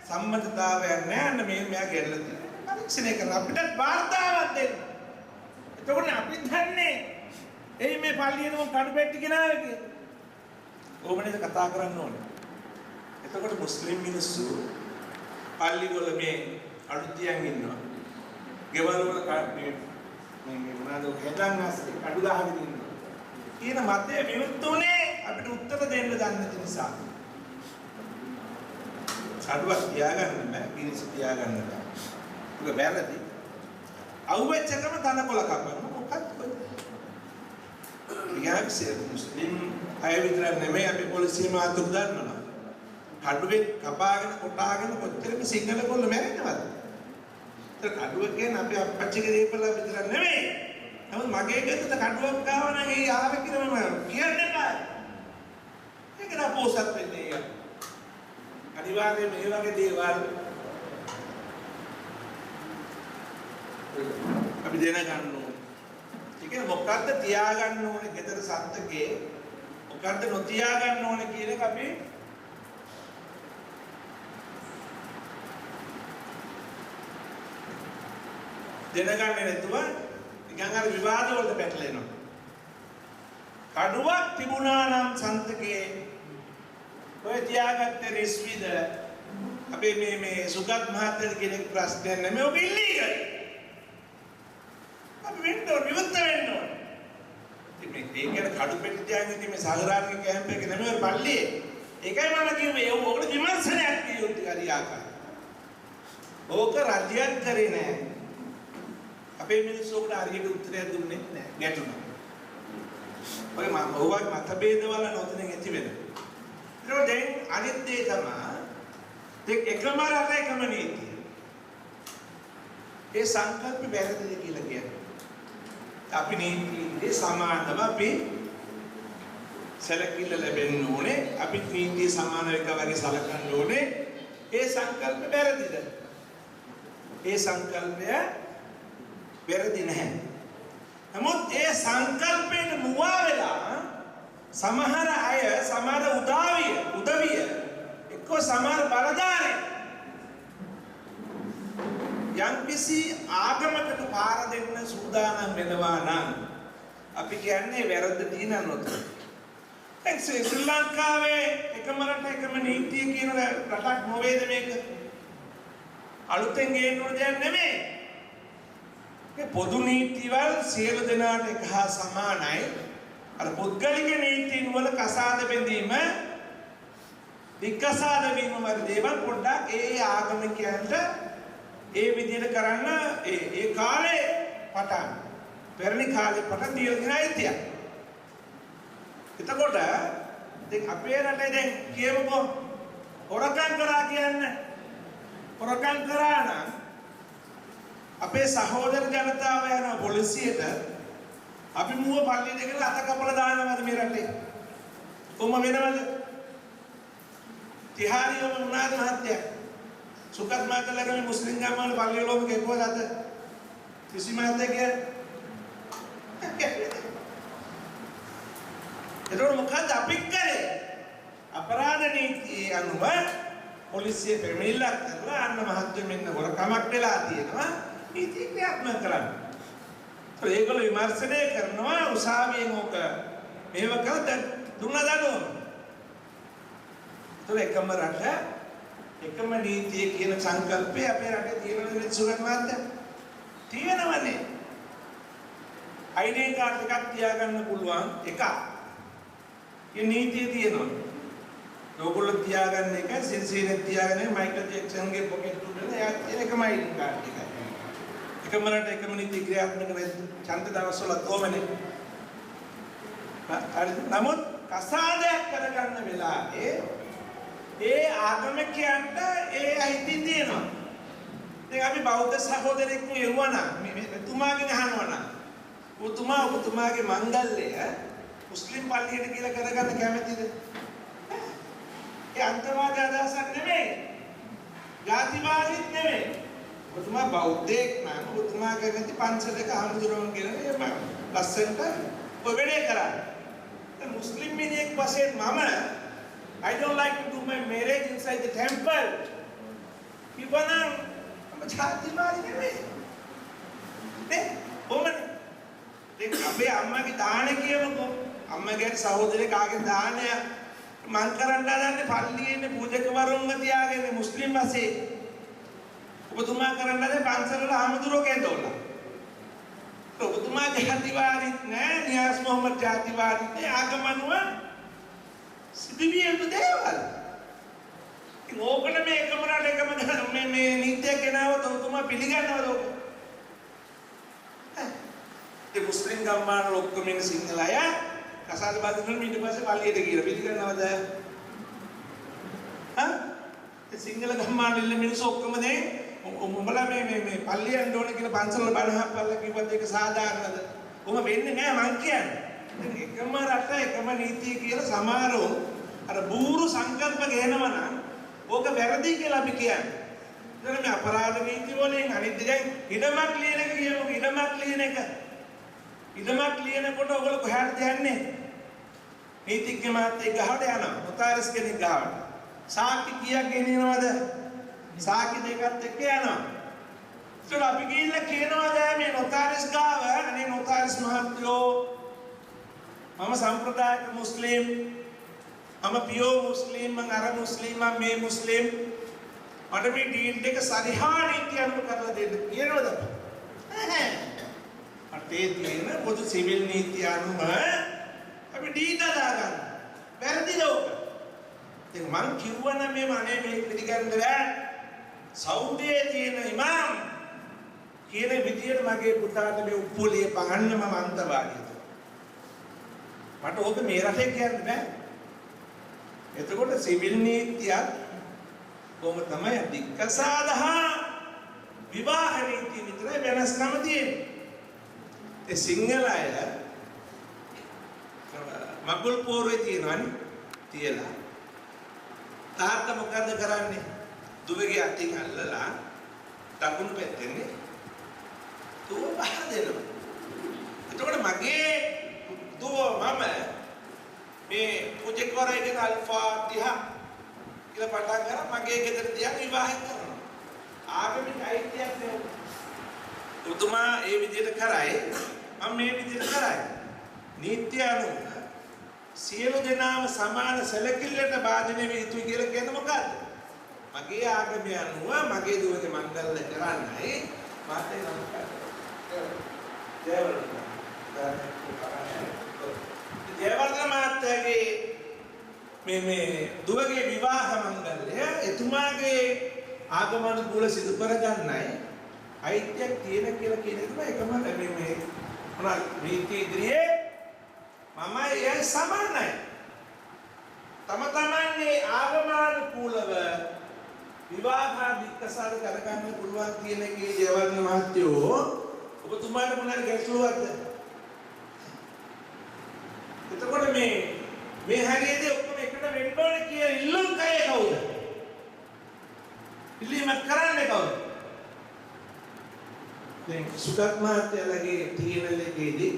සම්මතතාවයක් නැහැ. මෙයා ගෙරලා තියෙනවා. පරීක්ෂණය කරලා අපිට වාර්තාවක් දෙන්න. එතකොට අපි දන්නේ එයි මේ පල්ලියේම කඩු පෙට්ටි ගෙනාවේ කියලා. ඕමනේ කතා කරන්න ඕනේ. එතකොට මුස්ලිම් මිනිස්සු පල්ලි වල මේ අලුතියන් ඉන්නවා. ගෙවල් වල මේ මොනවාද හෙදන් ඇස්සේ කඩු ගහගෙන ඉන්නවා. කියන මතය විරුද්ධුනේ අපිට උත්තර දෙන්න දන්නේ නිසා. කඩුවක් තියාගන්න බෑ, පිරිස තියාගන්න බෑ. ඒක වැරදි. අවුෙච්චකම තනකොළ කපන්න මොකක්ද කොහෙද? යාක්සේ මුස්ලිම් අය විතර නෙමෙයි අපි පොලිසිය මාතුරු දන්නවා. කඩුවෙන් කපාගෙන කොටාගෙන කොච්චරක සිංහල කොල්ල මැරෙනවද? ඒක කඩුව කියන්නේ අපි අපච්චිගේ දීපල විතර නෙමෙයි. නමුත් මගේ ගෙදර කඩුවක් ගාව නම් ඒ ආව කියලා මම කියන්නේ නැහැ. ඒක නා පොසත් වෙන්නේ. අනිවාර්යයෙන් මේ වගේ දේවල් අපි දැනගන්න ඕනේ. ඒ කියන්නේ මොකද්ද තියාගන්න ඕනේ ගෙදර සත්තකේ මොකද්ද නොතියාගන්න ඕනේ කියන එක අපි දැනගන්නේ නැතුව නිකන් අර විවාද වලට පැටලෙනවා. කඩුවක් තිබුණා නම් සන්තකේ ඔය තියාගත්ත රෙස්විද අපි මේ සුගත් මහත්තයා කෙනෙක් ප්‍රශ්නයක් නෙමෙයි ඔබ ඉල්ලීගල්. අපි වෙන්න විවෘත වෙන්න ඕනේ. ඉතින් මේ කියන කඩු පෙට්ටි තියාගෙන ඉතින් මේ සාගරාර්ගේ කැම්ප් එක නෙමෙයි ඔය පල්ලියේ. ඒකයි මම කිව්වේ ඒක ඔකට විමර්ශනයක් කියුත් හරියාකාර. ඕක රජයක් කරේ නෑ. අපේ මිනිස්සුන්ට හරියට උත්තරයක් දුන්නේ නැහැ ගැටුණා. ඔය මම ඔය මතභේදවල නොතනින් ඇති වෙනවා. ඒක දැන් අනිත් දේ තමයි එකම රට එකම නීතිය. ඒ සංකල්ප වැරදිද කියලා කියන්නේ. අපි නීතියේ සමානව අපි සැලකිල්ල ලැබෙන්න ඕනේ. අපි නීතිය සමාන එක වගේ සලකන්න ඕනේ. ඒ සංකල්ප වැරදිද? ඒ සංකල්පය වැරදි නැහැ. නමුත් ඒ සංකල්පයෙන් මුවා වෙලා සමහර අය සමහර උදවිය එක්ක සමහර බලධාරී යම්කිසි ආගමකට පාර දෙන්න සූදානම් වෙනවා නම් අපි කියන්නේ වැරද්ද තියෙනවද? ශ්‍රී ලංකාවේ එකම රට එකම නීතිය කියන රටක් නොවේද මේක? අලුතෙන් ගේන්න ඕන දෙයක් නෙමෙයි. පොදු නීතිවල සියලු දෙනාට එක හා සමානයි. අර පුද්ගලික නීතින් වල කසාද බැඳීම විකසාද වීම වගේ දේවල් පොඩ්ඩක් ඒ ආගමිකයන්ට ඒ විදිහට කරන්න ඒ කාලේ පටන් පෙරණි කාලේ පටන් දීලා ඉතියා. එතකොට දැන් අපේ රටේ දැන් කියමුකෝ හොරකම් කරා කියන්නේ හොරකම් කරා නම් අපේ සහෝදර ජනතාව යන පොලිසියට අපි මුව පල්ලියට ගෙනලා අත කපලා දානවද මේ රටේ? කොහොම වෙනවද? තිහාරියම වුණාද මහත්තයා? සුගත් මහත්තයාගේ මුස්ලිම් ගම්වල පල්ලිවලම ගෙවුවද අත? කිසි මහත්තයෙක් ඒතකොට මොකද අපි කරේ? අපරාධ නීතිය අනුව පොලිසිය පෙරමිල්ලක් කරලා අන්න මහත්තුන් මෙන්න හොරකමක් වෙලා තියෙනවා. නීති ක්‍රියාත්මක කරන්න. ඒගොල්ලෝ විමර්ශනය කරනවා උසාවියෙන් ඕක මේව කළා දුන්නා දඩුවම. එකම රට එකම නීතිය කියන සංකල්පය අපේ රටේ තියෙනවද සුගත් මහත්තයා? තියෙනවනේ. ID කාඩ් එකක් තියාගන්න පුළුවන් එකක්. ඒ නීතිය තියෙනවා. ඕගොල්ලෝ තියාගන්න එක සින්සියර් තියාගන්න මයිකල් ජැක්සන්ගේ පොකට් උඩ එයා තියෙන එකම ID කාඩ් එකයි. එකම රට එකම නීති ක්‍රියාත්මක වෙන ඡන්ද දවස්වල කොමනේ. නමුත් කසාදයක් කරගන්න වෙලාවේ ඒ ආගමිකයන්ට ඒ අයිති තියෙනවා. දැන් අපි බෞද්ධ සහෝදරෙක් නෙවුණා මෙතුමාගෙන් අහනවා ඔබතුමාගේ මංගල්‍යය මුස්ලිම් පල්ලියට කියලා කරගන්න කැමතිද? ඒ අන්තවාදී අදහසක් නෙමෙයි. ජාතිවාදීත් නෙමෙයි. ඔබතුමා බෞද්ධයෙක් නම් ඔබතුමා කැමති පන්සලක ආමුදුරන් කියලා ලස්සනට ඔය වැඩේ කරන්නේ. මුස්ලිම් මිනිහෙක් වශයෙන් මම I don't like to do my marriage inside the temple. Kibanan, I'm a jatiwadi නෙමෙයි. නේ? කොහොමද? දැන් අපේ අම්මගේ දානේ කියමුකෝ. අම්මගේ සහෝදරේ කාගේ දානය මං කරන්න හදන්නේ පල්ලියේ පූජකවරුන්ව තියාගෙන මුස්ලිම් වශයෙන්. ඔබතුමා කරන්න හදන්නේ පන්සල වල ආමුදුරෝ කේන්දෝලා. ඔබතුමා ජාතිවාදීත් නෑ, නියාස් මොහම්මද් ජාතිවාදීත් නෑ, ආගමනුව සිදුවිය යුතු දේවල්. ඉතින් ඕකට මේ එකම රට එකම මේ නීතිය ගෙනාවොත් ඔබතුමා පිළිගන්නවද ඔබ? ඒ මුස්ලිම් ගම්මාන ඔක්කොම ඉන්න සිංහල අය කසාද බඳින්න ඊට පස්සේ පල්ලියට ගිහලා පිළිගන්නවද? ඒ සිංහල ගම්මාන ඉන්න මිනිස්සු ඔක්කොම දැන් උඹලා මේ පල්ලියෙන් ඕන කියලා පන්සල වල බණ අහපල්ලා කිව්වත් ඒක සාධාරණද? කොහොම වෙන්නේ නෑ මං කියන්නේ. එකම රට එකම නීතිය කියලා සමහරව අර බూరు සංකල්ප ගේනවා නම් ඕක වැරදි කියලා අපි කියන්නේ. එතන මේ අපරාධ නීති වලින් අනිත් දැන් ඉඩමක් ලියන එක කියමු ඉඩමක් ලියන එක. ඉඩමක් ලියනකොට ඔයගොල්ලෝ කොහාටද යන්නේ? නීතිඥ මහත්තයෙක් ගහට යනවා. නොතාරිස් කෙනෙක් ගහට. සාක්ෂි කීයක් ගෙනියනවද? සාක්ෂි දෙකත් එක්ක යනවා. ඒක අපි ගිහිල්ලා කියනවා දැන් මේ නොතාරිස් ගාව අනේ නොතාරිස් මහත්තයෝ මම සම්ප්‍රදායික මුස්ලිම් මම පියෝ මුස්ලිම් මම අර මුස්ලිම් මම මේ මුස්ලිම් මට මේ ඩීල් එක සරිහා නීතිය අනුව කරලා දෙන්න කියනවද? නැහැ. අපේ තියෙන පොදු සිවිල් නීතිය අනුව අපි ඩීල් දාගන්න. වැරදිද ඔක? ඉතින් මං කිව්වනම් මේ අනේ මේ පිළිගන්න බෑ. සෞදියේ තියෙන ඉමාම් කියන විදියට මගේ පුතාට මේ උප්පුලිය පහන්න මම අන්තවාදීද. මට ඕක මේ රටේ කියන්න බෑ. එතකොට සිවිල් නීතියක් කොහොම තමයි අධිකසාදහා විවාහ නීතිය විතරයි වෙනස්කම තියෙන්නේ. ඒ සිංහල අය මගුල් පෝරුවේ තියෙනවනේ තියලා තාත්තා මොකද කරන්නේ? දුවගේ අතින් අල්ලලා දකුණු පැත්තෙන්නේ දුව පහ දෙනවා. එතකොට මගේ දුව මම මේ පුජේකවරයිගෙන අල්ෆාතිහා කියලා පටන් ගන්න මගේ ගෙදර තියා විවාහ කරනවා. ආගමික අයිතියක් නෙවෙයි. උතුමා ඒ විදිහට කරයි මම මේ විදිහට කරයි. නීත්‍ය අනුව සියලු දෙනාම සමාන සැලකිල්ලට භාජනය විය යුතුයි කියලා කියන්නේ මොකද්ද? මගේ ආගම අනුව මගේ දුවගේ මංගල්‍ය කරන්නයි මාතේ නම් දේවර්ධන මාත්‍යාගේ මේ දුවගේ විවාහ මංගල්‍ය එතුමාගේ ආගම අනුකූල සිදු කරගන්නයි අයිතියක් තියෙන කියලා කියන එක තමයි මේ මොනවා නීති ඉදිරියේ මම ඒ සමානයි. තම තමන්ගේ ආගමනුකූලව විවාහ විකසාර කරගන්න පුළුවන් කියන එකේ දේවර්ධන මහත්තයෝ ඔබතුමාට මොනවාරි ගැටලුවක්ද? එතකොට මේ හැරියේදී ඔක්කොම එකට වෙන්න ඕනේ කියලා ඉල්ලුම් කයේ කවුද? ඉල්ලීම කරන්නේ කවුද? දැන් සුගත් මහත්තයාගේ ටීනල් එකේදී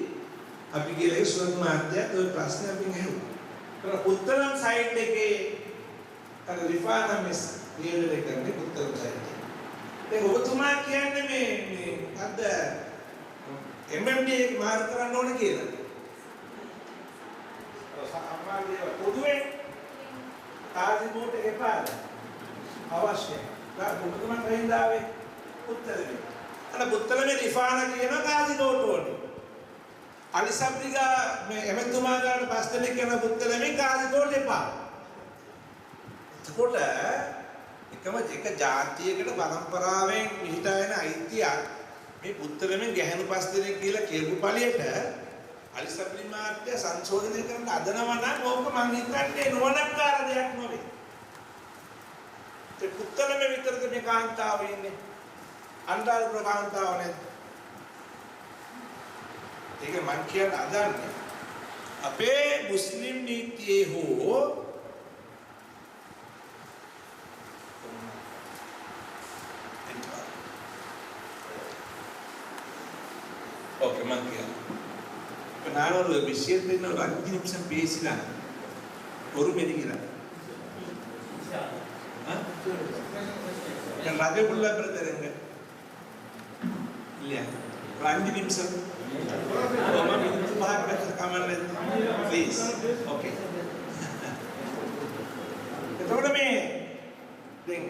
අපි ගිහලා සුගත් මහත්තයාට ওই ප්‍රශ්න අපි අහුවා. ඒක උත්තරම් සයිඩ් එකේ අර රිෆානා මිස් ටීනල් එකේ උත්තරම් සයිඩ් එක. දැන් ඔබතුමා කියන්නේ මේ අද MMD එක මාර්ක් කරන්න ඕනේ කියලා. සාමාන්‍යයෙන් පොදුවේ කාසි බෝට් එකේ පාද අවශ්‍යයි. ඔබතුමා කහින්දාවේ උත්තරේ. අර පුත්තලමේ රිෆානා කියන කාසි බෝට් ඕනේ. අලිසබ්රිගා මේ එමෙතුමා ගාන පස් දෙනෙක් යන පුත්තලමේ කාසි බෝට් එපා. එතකොට එකම එක ජාතියකට පරම්පරාවෙන් පිහිටාගෙන අයිතියක් මේ පුත්තලමෙන් ගැහැණු පස් දෙනෙක් කියලා කියපු පළියට අලිසබ්‍රි මාත්‍ය සංශෝධනය කරන්න අදනවා නම් ඕක මං හිතන්නේ නොනක්කාර දෙයක් නෙවෙයි. ඒ පුත්තලමේ විතරද මේ කාන්තාව ඉන්නේ. අන්දාල් ප්‍රකාන්තාව නේද? ඒක මං කියන අදන්නේ අපේ මුස්ලිම් නීතියේ හෝ ஓகே මං කියන இப்ப நான் ஒரு விஷயத்தை ஒரு 5 நிமிஷம் பேசினா ஒரு மெதிக்கிறேன் ராஜபுல்லா பிரதர் எங்க இல்லையா ஒரு 5 நிமிஷம் प्लीज ओके එතකොට මේ දැන්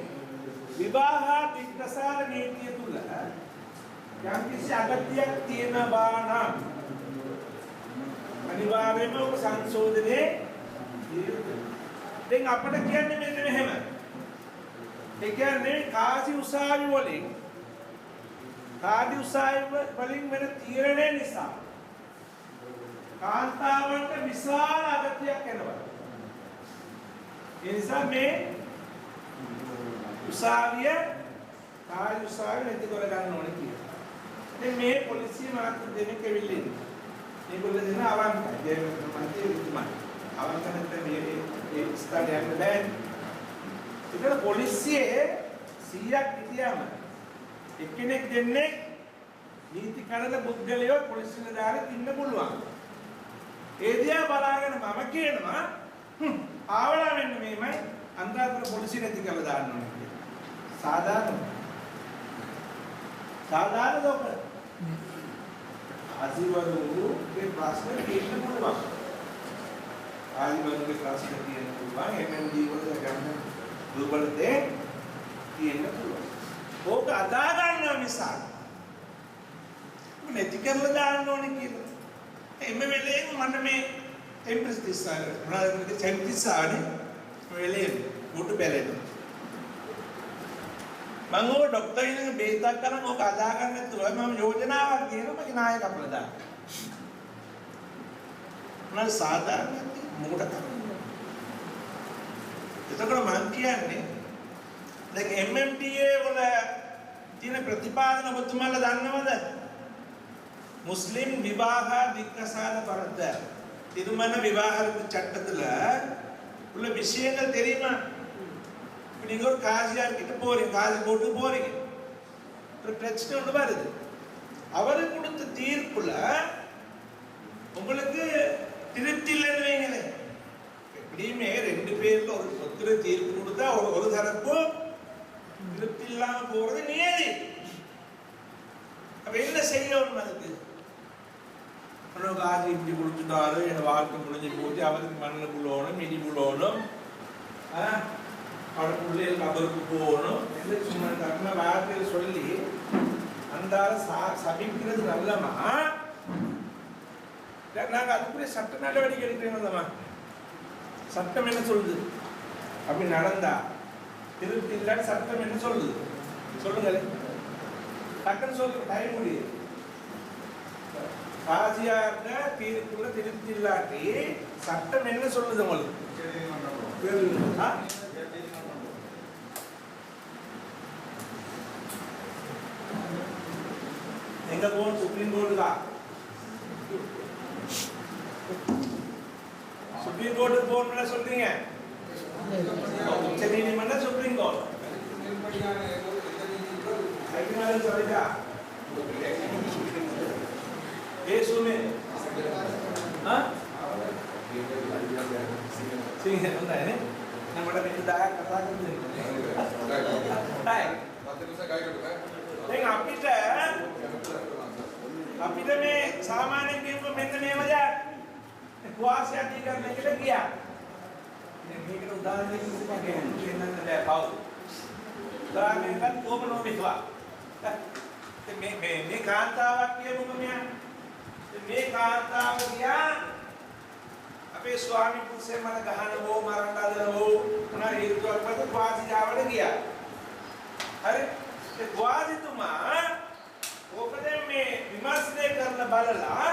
විවාහ විකසාර නීතිය තුල යම් කිසි අගතියක් තියෙනවා නම් අනිවාර්යයෙන්ම ඔබ සංශෝධනයේ දැන් අපිට කියන්නේ මෙන්න මෙහෙම. ඒ කියන්නේ කාසි උසාවි වලින් කාදි උසාවි වලින් වෙන තීරණය නිසා කාන්තාවන්ට විශාල අගතියක් එනවා. ඒ නිසා මේ උසාවිය කාදි උසාවි නැති කර ගන්න ඕනේ කියලා. දැන් මේ පොලිසිය මාත් දෙනෙක් ඇවිල්ලා ඉන්නේ. මේගොල්ලෝ දෙන අවංකයි. දැන් මන්ත්‍රී තුමා අවංක නැත්නම් මේ ස්ථානයක් බෑ. ඒක පොලිසියේ 100ක් හිටියාම එක්කෙනෙක් දෙන්නේ නීති කඩන පුද්ගලයෝ පොලිසියට දාලා ඉන්න පුළුවන්. ඒ දිහා බලාගෙන මම කියනවා ආවලා මෙන්න මේමයි අන්තර්ජාතික පොලිසිය නැති කරලා දාන්න ඕනේ කියලා. සාධාරණ ලෝක ආජීවරුගේ ප්‍රශ්න තියෙන්න පුළුවන්. ආජීවරුගේ ප්‍රශ්න තියෙන්න පුළුවන්. MMD වල ගන්න දුර්වලතේ තියෙන්න පුළුවන්. ඕක අදා ගන්නවා මිසක් නැති කරලා දාන්න ඕනේ කියලා. එම්ම වෙලේ මම මේ ටෙම්පරස් දිස්සාර මොනවද ටෙම්පරස්ානේ වෙලේ මුටු බැලෙනවා. මම ඕක ડોක්ටර් කෙනෙක් බේතක් කරන් ඕක අදා ගන්න නැතුව මම යෝජනාවක් කියනවා මගේ නායක අපල දාන්න. මොනවාද සාධාරණ මොකට කරන්නේ. එතකොට මම කියන්නේ දැන් MMDA වල තියෙන ප්‍රතිපාදන ඔබතුමාලා දන්නවද? முஸ்லிம் விவாக திக்கசாத பரத்த திருமண விவாக சட்டத்துல உள்ள விஷயங்கள் தெரியுமா? நீங்க ஒரு காசியார் கிட்ட போறீங்க, காசி போட்டு போறீங்க, ஒரு பிரச்சனை ஒன்று வருது. அவரு கொடுத்த தீர்ப்புல உங்களுக்கு திருப்தி இல்லைன்னு வைங்களேன். எப்படியுமே ரெண்டு பேர்ல ஒரு தீர்ப்பு கொடுத்தா ஒரு தரப்பு திருப்தி இல்லாம போறது நியதி. அப்ப என்ன செய்யணும்? அதுக்கு காசி இப்படி கொடுத்துட்டாரு, என் வாழ்க்கை முடிஞ்சு போச்சு, அவருக்கு மண்ணில் புள்ளணும், மிதி புள்ளணும், அவட பிள்ளைகள் கபருக்கு போகணும் என்று சும்மா தக்கன வார்த்தையில் சொல்லி அந்த சபிக்கிறது நல்லமா? நாங்கள் அதுக்குரிய சட்ட நடவடிக்கை எடுக்கிறோம்மா. சட்டம் என்ன சொல்லுது? அப்படி நடந்தா திருப்தி இல்லாத சட்டம் என்ன சொல்லுது? சொல்லுங்களேன், டக்குன்னு சொல்லுங்க, டைம் முடியுது. காசியாக தீர்ப்புள்ள திருப்தி இல்லாட்டி சட்டம் என்ன சொல்லுது உங்களுக்கு? எங்க போகணும்? சுப்ரீம் கோர்ட்டு தான். சுப்ரீம் கோர்ட்டுக்கு போகணும்னு சொல்றீங்க. உச்ச நீதிமன்றம் சுப்ரீம் கோர்ட் சொல்லிட்டா यीशु में सिंह होता है ना बड़ा मित्र दाया कथा करते हैं लेकिन अपिट में सामान्य के को मित्र में मजा उपवास आदि करने के लिए किया एक उदाहरण किसी का कहना है पाओ उदाहरण का को बनो मिथवा मैं कांताවක් කියමුකෝ මෙයා. මේ කාන්තාව ගියා අපේ ස්වාමි පුරුෂය මට ගහනවෝ මරන්න හදනවෝ මොනවා හේතුවක් මත වාසි ජාවට ගියා. හරි? ඒ වාසිතුමා ඕකද මේ විමර්ශනය කරන බලලා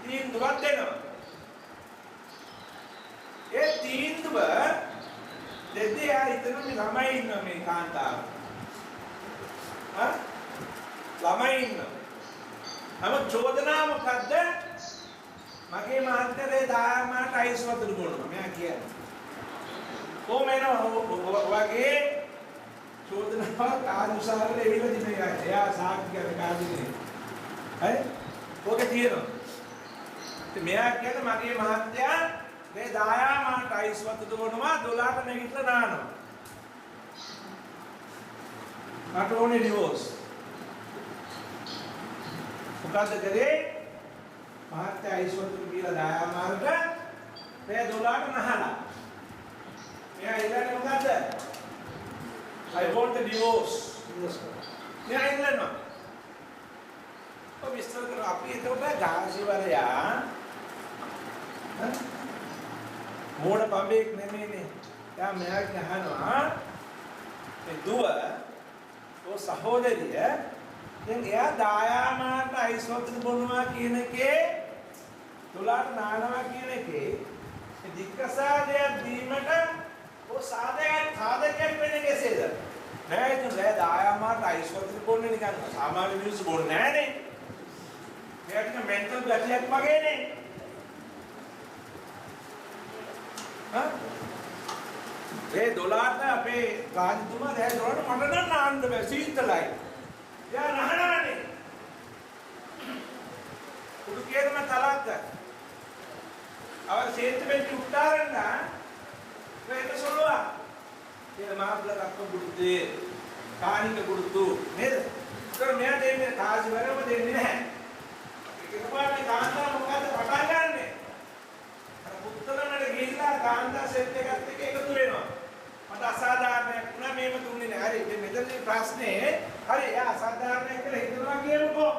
තීන්දුවක් දෙනවා. ඒ තීන්දුව දෙදී ආ හිතන මේ ළමයි ඉන්න මේ කාන්තාව. හා ළමයි ඉන්නවා. නමුත් චෝදනාව මොකද්ද? මගේ මහත්තයාගේ දායමාට අයිස් වතුර බොනවා. මම කියන්නේ. කොහොමද වගේ චෝදනාවක් ආනුසාරව එවිලා දිනේ එයා සාක්ෂි කරන කාදිනේ. හරි? ඔක තියෙනවා. ඉතින් මෙයා කියන්නේ මගේ මහත්තයාගේ දායමාට අයිස් වතුර බොනවා 12ට නැගිටලා නානවා. මට ඕනේ ඩිවෝස්. මොකද කරේ? මහත්තයා අයිස්වතුරු කියලා දායාමාරට මේ 12ට නහලා. මෙයා ඉල්ලන්නේ මොකද්ද? I want the divorce. මෙයා ඉල්ලනවා. ඔය විස්තර කරලා අපි එතකොට ගාසිවරයා මෝඩ පඹෙක් නෙමෙයිනේ. එයා මෙයාගෙන් අහනවා මේ දුව ඔය සහෝදරිය දැන් එයා දායාමාට අයිස් වතුර බොනවා කියන එකේ 12ට නානවා කියන එකේ දික්කසාදයක් දීමට ඔය සාධකයක් වෙන්නේ කෙසේද? නෑ ඒක නෑ දායාමාට අයිස් වතුර බොන්නේ නිකන් සාමාන්‍ය මිනිස්සු බොන්නේ නෑනේ. මෙයාට මෙන්ටල් ගැටියක් වගේනේ. ඒ 12ට අපේ රාජතුමා දැන් 12ට මට නම් නාන්න බෑ සීතලයි. යා නහනනේ. උඩු කේරම තලක්ක. அவர் சேர்த்து வச்சு விட்டாருன்னா என்ன சொல்லுவா இந்த மாப்பிள்ளை ரத்தம் கொடுத்து காணிக்க கொடுத்து நேரு මෙයා දෙන්නේ කාසි වරම දෙන්නේ නැහැ. එකපාරට කාන්තා මොකද පටන් ගන්නෙ? අර පුත්තලමඩ ගිහිල්ලා කාන්තා සෙට් එකත් එක්ක එකතු වෙනවා. මට අසාධාරණයක් වුණා මේව දුන්නේ නැහැ. හරි ඉතින් මෙතනදී ප්‍රශ්නේ හරි එයා අසාධාරණයක් කියලා හිතනවා කියමුකෝ.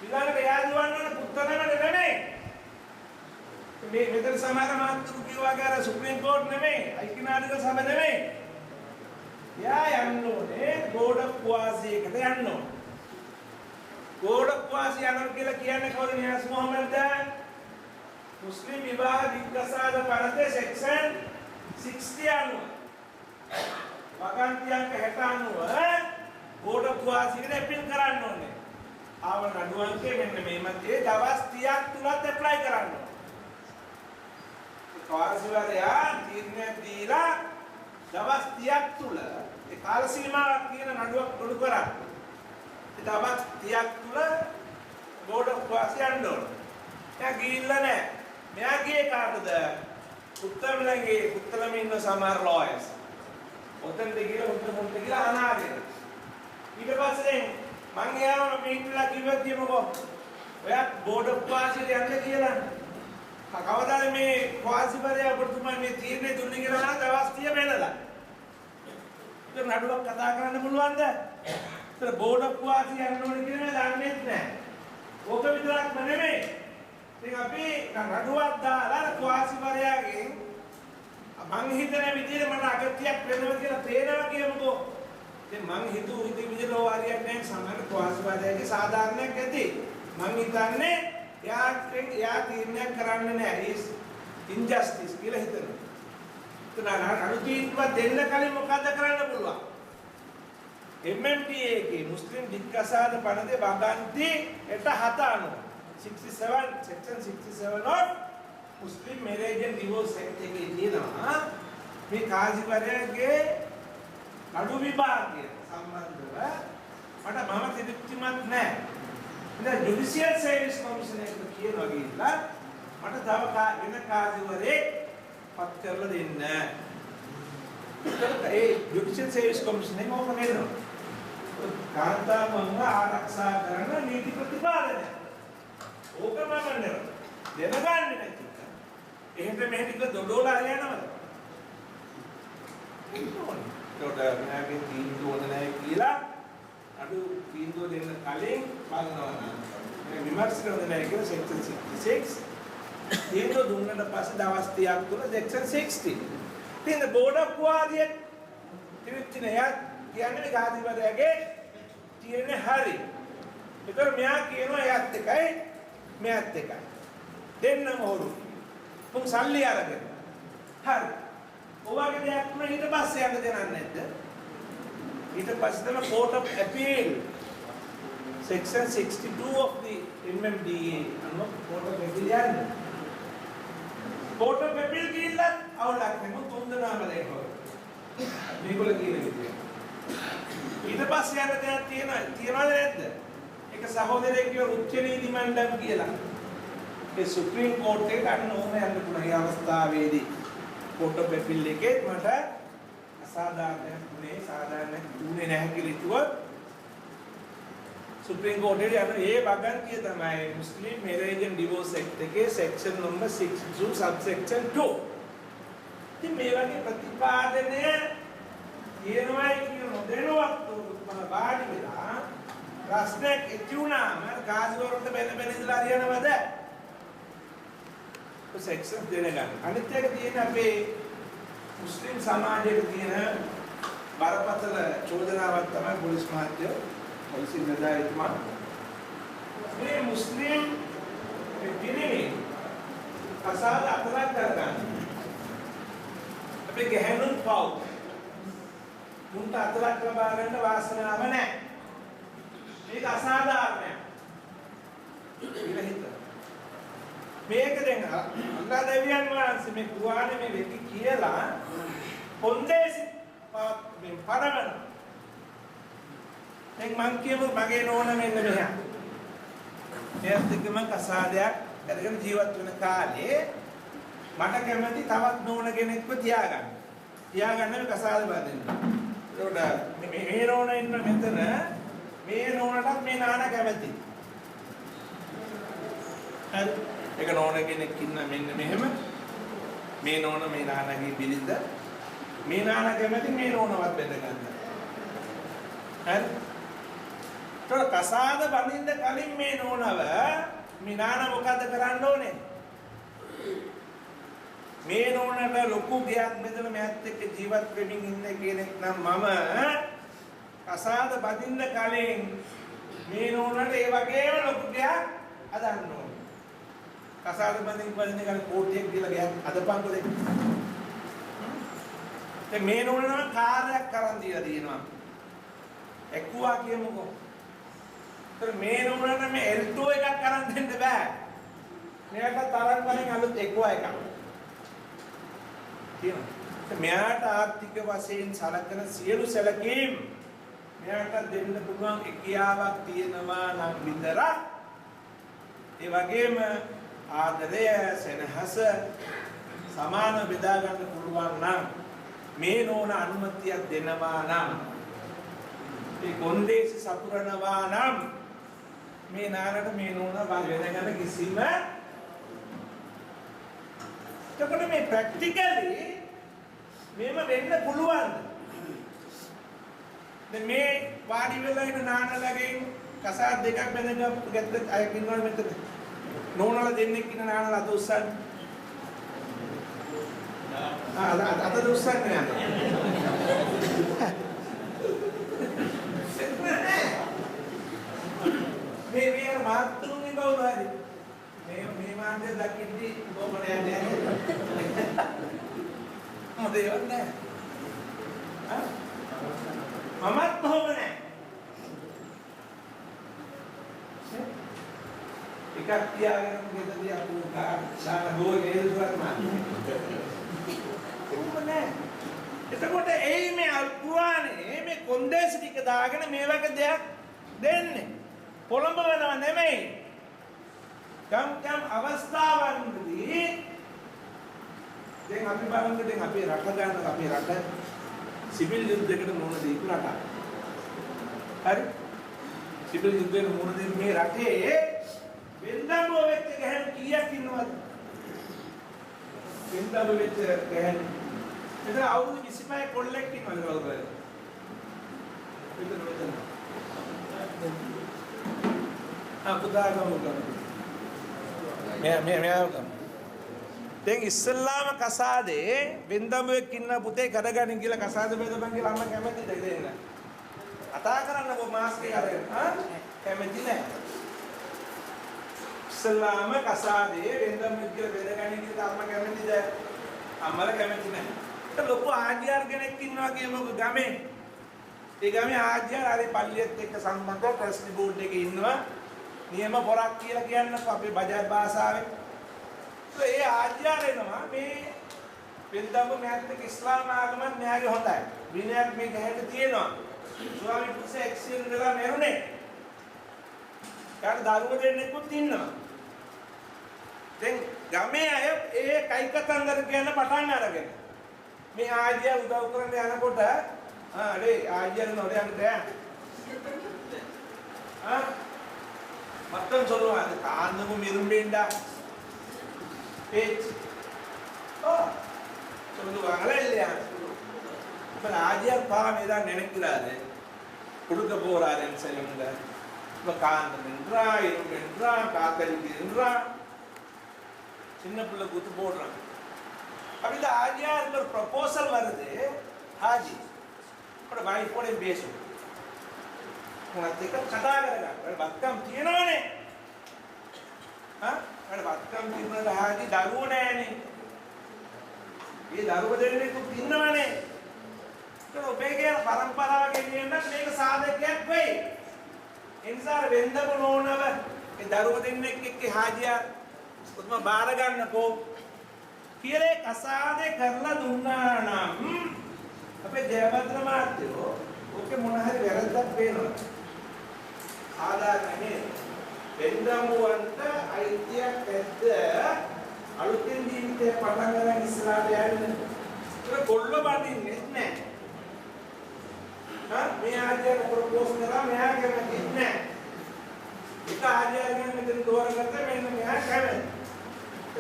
ඊළඟට එයා දුවන්නේ පුත්තලමඩ නෙමෙයි. මේ මෙතන සමහර මාත්‍රු කිව්වා ගාර සුප්‍රීම කෝට් නෙමෙයි. ඓක්‍යනායක සභාව නෙමෙයි. යා යන්න ඕනේ ගෝඩක්වාසියකට යන්න ඕනේ. ගෝඩක්වාසිය යනවා කියලා කියන්නේ කවුද? නියාස් මොහමඩ් මුස්ලිම් විවාහ විග්‍රහසාද පනතේ සෙක්ෂන් 60 අනුව වගන්තියන්ක 60 අනුව ගෝඩක්වාසියකට අපීල් කරන්න ඕනේ. ආව නඩුවන්කේ මෙන්න මේ මැදේ දවස් 30ක් තුලත් ඇප්ලයි කරන්න ඕනේ. කාර්යසිවරයා තීරණයක් දීලා දවස් 30ක් තුල ඒ කාල සීමාවක් කියන නඩුවක් ගොනු කරා. ඒ දවස් 30ක් තුල ගෝඩක්වාසිය යන්න ඕනේ. එයා ගිහිල්ලා නැහැ. මෙයා ගියේ කාටද? උත්තම ඉන්න සමහර ලෝයර්ස්. ඔතෙන් දෙගිලා උත්තමුන්ට ගිහලා අනාගෙන. ඊට පස්සේ මං එයාම මීටලා කිව්වා කියමුකෝ. ඔයා ගෝඩක්වාසියට යන්න කියලා. කවදාද මේ වාසිවරයා ඔබතුමා මේ තීරණය දුන්නේ කියලා අහන දවස් 30 වෙනදා. ඒක නඩුවක් කතා කරන්න පුළුවන්ද? ඒතර බෝඩක් වාසිය යන්න ඕනේ කියලා දන්නේ නැහැ. ඕක විතරක් නෙමෙයි. ඉතින් අපි නඩුවක් දාලා වාසිවරයාගෙන් මං හිතන විදිහට මට අගතියක් වෙනවා කියලා පේනවා කියමුකෝ. ඉතින් මං හිතුව විදිහට ලෝවාරියක් නැහැ සමහර වාසිවරයාගේ සාධාරණයක් ඇති. මං හිතන්නේ එයා තීරණයක් කරන්නේ නැහැ. is injustice කියලා හිතනවා. එතන අනු තීන්දුවක් දෙන්න කලින් මොකද කරන්න පුළුවන්? MMDA එකේ මුස්ලිම් දික්කසාද පනදේ වගන්ති 67 අනුව 67 section 67 of Muslim Marriage and Divorce Act එකේ තියෙනවා මේ කාසිවරයාගේ නඩු විභාගය සම්බන්ධව මට මම තෘප්තිමත් නැහැ. ඉතින් ජුඩිෂියල් සර්විස් කමිෂන් එකට කියනවා ගිහිල්ලා මට තව වෙන කාර්යවරයෙක් පත් කරලා දෙන්න. ඒ ජුඩිෂියල් සර්විස් කමිෂන් එක මොකක්ද නේද? කාන්තාවන්ව ආරක්ෂා කරන නීති ප්‍රතිපාදනය. ඕකම නේද? දැනගන්නේ නැති. එහෙට මෙහෙට දොඩෝලා යනවද? ඒකට මගේ තීන්දුව නැහැ කියලා අඩු තීන්දුව දෙන්න කලින් බලනවා නම් විමර්ශන කරන නැහැ section 66 තීන්දුව දුන්නට පස්සේ දවස් 30ක් තුල section 60 ඉතින් බෝඩ් ඔෆ් වාදිය ත්‍රිත්‍ිනය කියන්නේ ගාදිවරයාගේ තියෙන හරි. ඒතර මෙයා කියනවා එයාත් එකයි මෙයාත් එකයි දෙන්නම හොරු මොන් සල්ලි අරගෙන හරි ඔයාගේ දෙයක් නම් ඊට පස්සේ යන්න දෙන්නේ නැද්ද? ඊට පස්සේ තමයි Court of Appeal section 62 of the MMDA අනුව Court of Appeal යන්නේ. Court of Appeal කියලා අවුලක් නෙමෙයි තුන් දෙනාම දෙනවා. මේගොල්ලෝ කියන විදිය. ඊට පස්සේ යන දෙයක් තියනවද නැද්ද? එක සහෝදරයෙක් කියව උච්ච නීති මණ්ඩලම් කියලා. ඒ සුප්‍රීම කෝට් එකට අන්න ඕන යන්න පුළුවන්. මේ අවස්ථාවේදී Court of Appeal එකේ මට අසාධාරණයක් වුණේ සාධාරණයක් දුන්නේ නැහැ කියලා කිව්වොත් සුප්‍රීම කෝට් එකේ ඒ වගන්තිය තමයි මුස්ලිම් Marriage and Divorce Act එකේ section number 62 subsection 2. ඉතින් මේ වගේ ප්‍රතිපාදනය කියනවායි කියන නොදැනුවත් මම වාඩි වෙලා ප්‍රශ්නයක් ඇති වුණාම ගාසිවරුන්ට බෙන ඉඳලා හරියනවද? section දෙනගන්න. අනිත් එක තියෙන අපේ මුස්ලිම් සමාජයේ තියෙන බරපතල චෝදනාවක් තමයි පොලිස් මහත්තයෝ පොලිස් නිලධාරීතුමා මේ මුස්ලිම් පිරිමි අසාද අපරාධ කරගන්න. අපේ ගැහණුන් පව් මුන්ට අතලක් ලබා ගන්න වාසනාව නැහැ. මේක අසාධාරණයක්. කියලා හිතනවා. මේක දැන් අල්ලා දෙවියන් වහන්සේ මේ කුරානේ මේ වෙකි කියලා කොන්දේසි මේ පඩවන දැන් මං කියමු මගේ නෝන මෙන්න මෙහා එයාත් එක්ක මං කසාදයක් කරගෙන ජීවත් වෙන කාලේ මට කැමති තවත් නෝන කෙනෙක්ව තියාගන්න මේ කසාද බඳින්න. ඒකට මේ නෝන ඉන්න මෙතන මේ නෝනටත් මේ නාන කැමති. හරි. ඒක නෝන කෙනෙක් ඉන්න මෙන්න මෙහෙම මේ නෝන මේ නානගේ බිරිඳ මේ නාන කැමති මේ නෝනවත් බෙද ගන්න. හරි. ඒක කසාද බඳින්න කලින් මේ නෝනව මේ නාන මොකද කරන්න ඕනේ? මේ නෝනට ලොකු ගයක් මෙතන මෑත් එක්ක ජීවත් වෙමින් ඉන්න කෙනෙක් නම් මම කසාද බඳින්න කලින් මේ නෝනට ඒ වගේම ලොකු ගයක් අදන්න ඕනේ. කසාද බඳින්න කලින් කෝටියක් දීලා ගයක් අදපන්කො දෙන්න. මේ නෝනම කාර්යයක් කරන් දීලා තියෙනවා. එක්කුවා කියමුකෝ. මේ නෝනට මේ එල්ටෝ එකක් කරන් දෙන්න බෑ. මෙයාට තරම් වලින් අලුත් එක්කුවා එකක්. මෙයාට ආර්ථික වශයෙන් සලකන සියලු සැලකීම් මෙයාට දෙන්න පුළුවන් එකියාවක් තියෙනවා නම් විතරක් ඒ වගේම ආදරය සෙනහස සමාන බෙදා ගන්න පුළුවන් නම් මේ නෝන අනුමැතියක් දෙනවා නම් ඒ කොන්දේසි සපුරනවා නම් මේ නානට මේ නෝන වෙනගන්න කිසිම එතකොට මේ ප්‍රැක්ටිකලි මේම වෙන්න පුළුවන්. දැන් මේ වාඩි වෙලා ඉන්න නානලගෙන් කසාද දෙකක් බැඳගෙන ගැත්ත අය කින්නවනේ මෙතන. නෝනලා දෙන්නෙක් ඉන්න නානලා අත උස්සන්න. අත උස්සන්නේ නැහැ. මේ මාත්තුන්ගේ කවුරු හරි මේ මාන්දේ දකිද්දි කොහොමද යන්නේ? මොකද යන්නේ? මමත් කොහොම නැහැ. එකක් තියාගෙන ගෙදරදී අපු ගාන ගෝගේ හේතුවක් නැහැ. කොහොම නැහැ. එතකොට එයි මේ අල්කුවානේ මේ කොන්දේසි ටික දාගෙන මේ වගේ දෙයක් දෙන්නේ. කොළඹ වෙනව නෙමෙයි. කම් අවස්ථාවන්දී දැන් අපි බලමු දැන් අපේ රට ගන්න අපේ රට සිවිල් යුද්ධයකට මුහුණ දීපු රටක්. හරි? සිවිල් යුද්ධයකට මුහුණ දීපු මේ රටේ වෙන්දම වෙච්ච ගහන කීයක් ඉන්නවද? වෙන්දම වෙච්ච ගහන එතන අවුරුදු 25 කොල්ලෙක් ඉන්නවද කවුරුද? මෙතන පුතාගම දැන් ඉස්සල්ලාම කසාදේ වෙන්දමුවෙක් ඉන්න පුතේ කඩගනින් කියලා කසාද බෙදපන් කියලා අම්මා කැමතිද දෙන්න? කතා කරන්නකො මාස්ක් එක අරගෙන. කැමති නැහැ. ඉස්සල්ලාම කසාදේ වෙන්දමුවෙක් කියලා බෙදගනින් කියලා අම්මා කැමතිද? අම්මලා කැමති නැහැ. ඒක ලොකු ආජියාර් කෙනෙක් ඉන්නවා කියමුකෝ ගමේ. ඒ ගමේ ආජියාර් හරි පල්ලියත් එක්ක සම්බන්ධව ට්‍රස්ටි බෝඩ් එකේ ඉන්නවා. නියම පොරක් කියලා කියන්නකෝ අපේ බජාජ් භාෂාවෙන්. ඒ ආජ්‍යාර එනවා මේ වෙන්දම මෑත් ඉස්ලාම ආගමත් න්යාය හොඳයි. විනයක් මේ ගැහැට තියෙනවා. ස්වාමි පුරුෂය එක්සියන් වෙලා මෙරුනේ. කාට දරුවෝ දෙන්නෙකුත් ඉන්නවා. දැන් ගමේ අය ඒ කයිකතන්දර කියන පටන් අරගෙන මේ ආජ්‍යාර උදව් කරන්න යනකොට අනේ ආජ්‍යාර නෝඩේ යන්න மொத்தம் சொல்லுவாங்க காந்தமும் இரும்பேண்டா பேச்சு சொல்லுவாங்களா இல்லையா? இப்ப ஆஜியார் பாவம் ஏதாவது நினைக்கிறாரு கொடுக்க போறாருன்னு சொல்லுங்க. இப்ப காந்தம் என்றா இரும்பு என்றா காத்தடிக்கு என்றா சின்ன பிள்ளை குத்து போடுறாங்க. அப்ப இந்த ஆஜியாருக்கு ஒரு ப்ரொபோசல் வருது. ஹாஜி அப்படி வாய்ப்போட பேசும் උනත් එක කතා කරගන්න. බක්කම් තියනවනේ. බක්කම් තියනට ආදි දරුවෝ නැහැනේ. මේ දරුවෝ දෙන්නෙකුත් ඉන්නවනේ. ඒක ඔබේ කියන පරම්පරාව ගෙනියන්න මේක සාධකයක් වෙයි. ඒ නිසා වෙන්දම නෝනව ඒ දරුවෝ දෙන්නෙක් එක්ක හාජියා ඔතන බාර ගන්නකෝ කියලා කසාදේ කරලා දුන්නා නම් අපේ ජයවර්ධන මහත්තයෝ ඔකේ මොන හරි වැරද්දක් පේනවා. ආදාගන්නේ වෙන්දමුවන්ට අයිතියක් ඇද්ද අලුතෙන් ජීවිතේ පටන් ගන්න ඉස්සරහට යන්න. ඒක කොල්ල බඳින්නේ නැහැ. මේ ආජයන ප්‍රොපෝස් කරා මෙයා කැමති නැහැ. ඒක ආජයන මෙතන තෝරගත්තා මෙන්න මෙයා කැමති.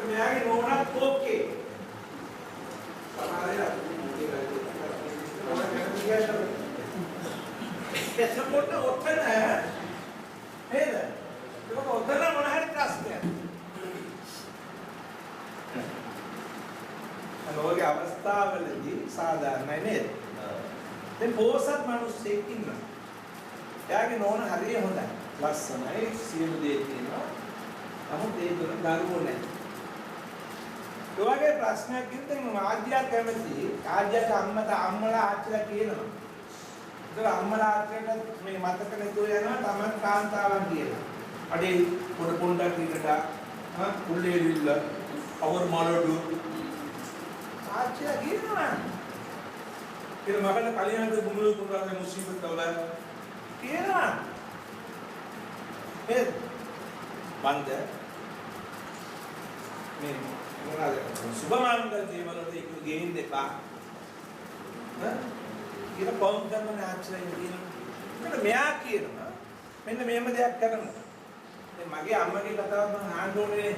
මෙයාගේ නෝනත් ඕකේ. එතකොට ඔතන නේද? ඒක ඔතන මොන හරි ප්‍රශ්නයක්. අනෝගේ අවස්ථාවලදී සාධාරණයි නේද? දැන් පොසත් මිනිස්සෙක් ඉන්නවා. එයාගේ නෝන හරිය හොඳයි. ලස්සනයි සියලු දේ තියෙනවා. නමුත් ඒ දුර දරුවෝ නැහැ. ඒ වගේ ප්‍රශ්නයක් ඉතින් ආජ්‍යා කැමති ආජ්‍යාට අම්මලා ආච්චිලා කියනවා. ඒක අම්මලා ආච්චිලට මේ මතක නැතුව යනවා තමන් කාන්තාවන් කියලා. අඩේ පොඩ පොණ්ඩක් විතර කුල්ලේවිල්ල අවර් මාළඩු ආච්චිලා කියනවා. ඒක මගල කලියන්ද බුමුළු කුරාගේ මුසීබත් කවලා කියනවා. ඒ බන්ද මේ මොනවාද සුබමංගල දේවලට ඒක ගේන්න එපා කියලා පොම් කරන ආච්චිලා කියනවා. මෙයා කියනවා මෙන්න මේම දෙයක් කරනවා. දැන් මගේ අම්මගේ කතාව මම අහන්න ඕනේ.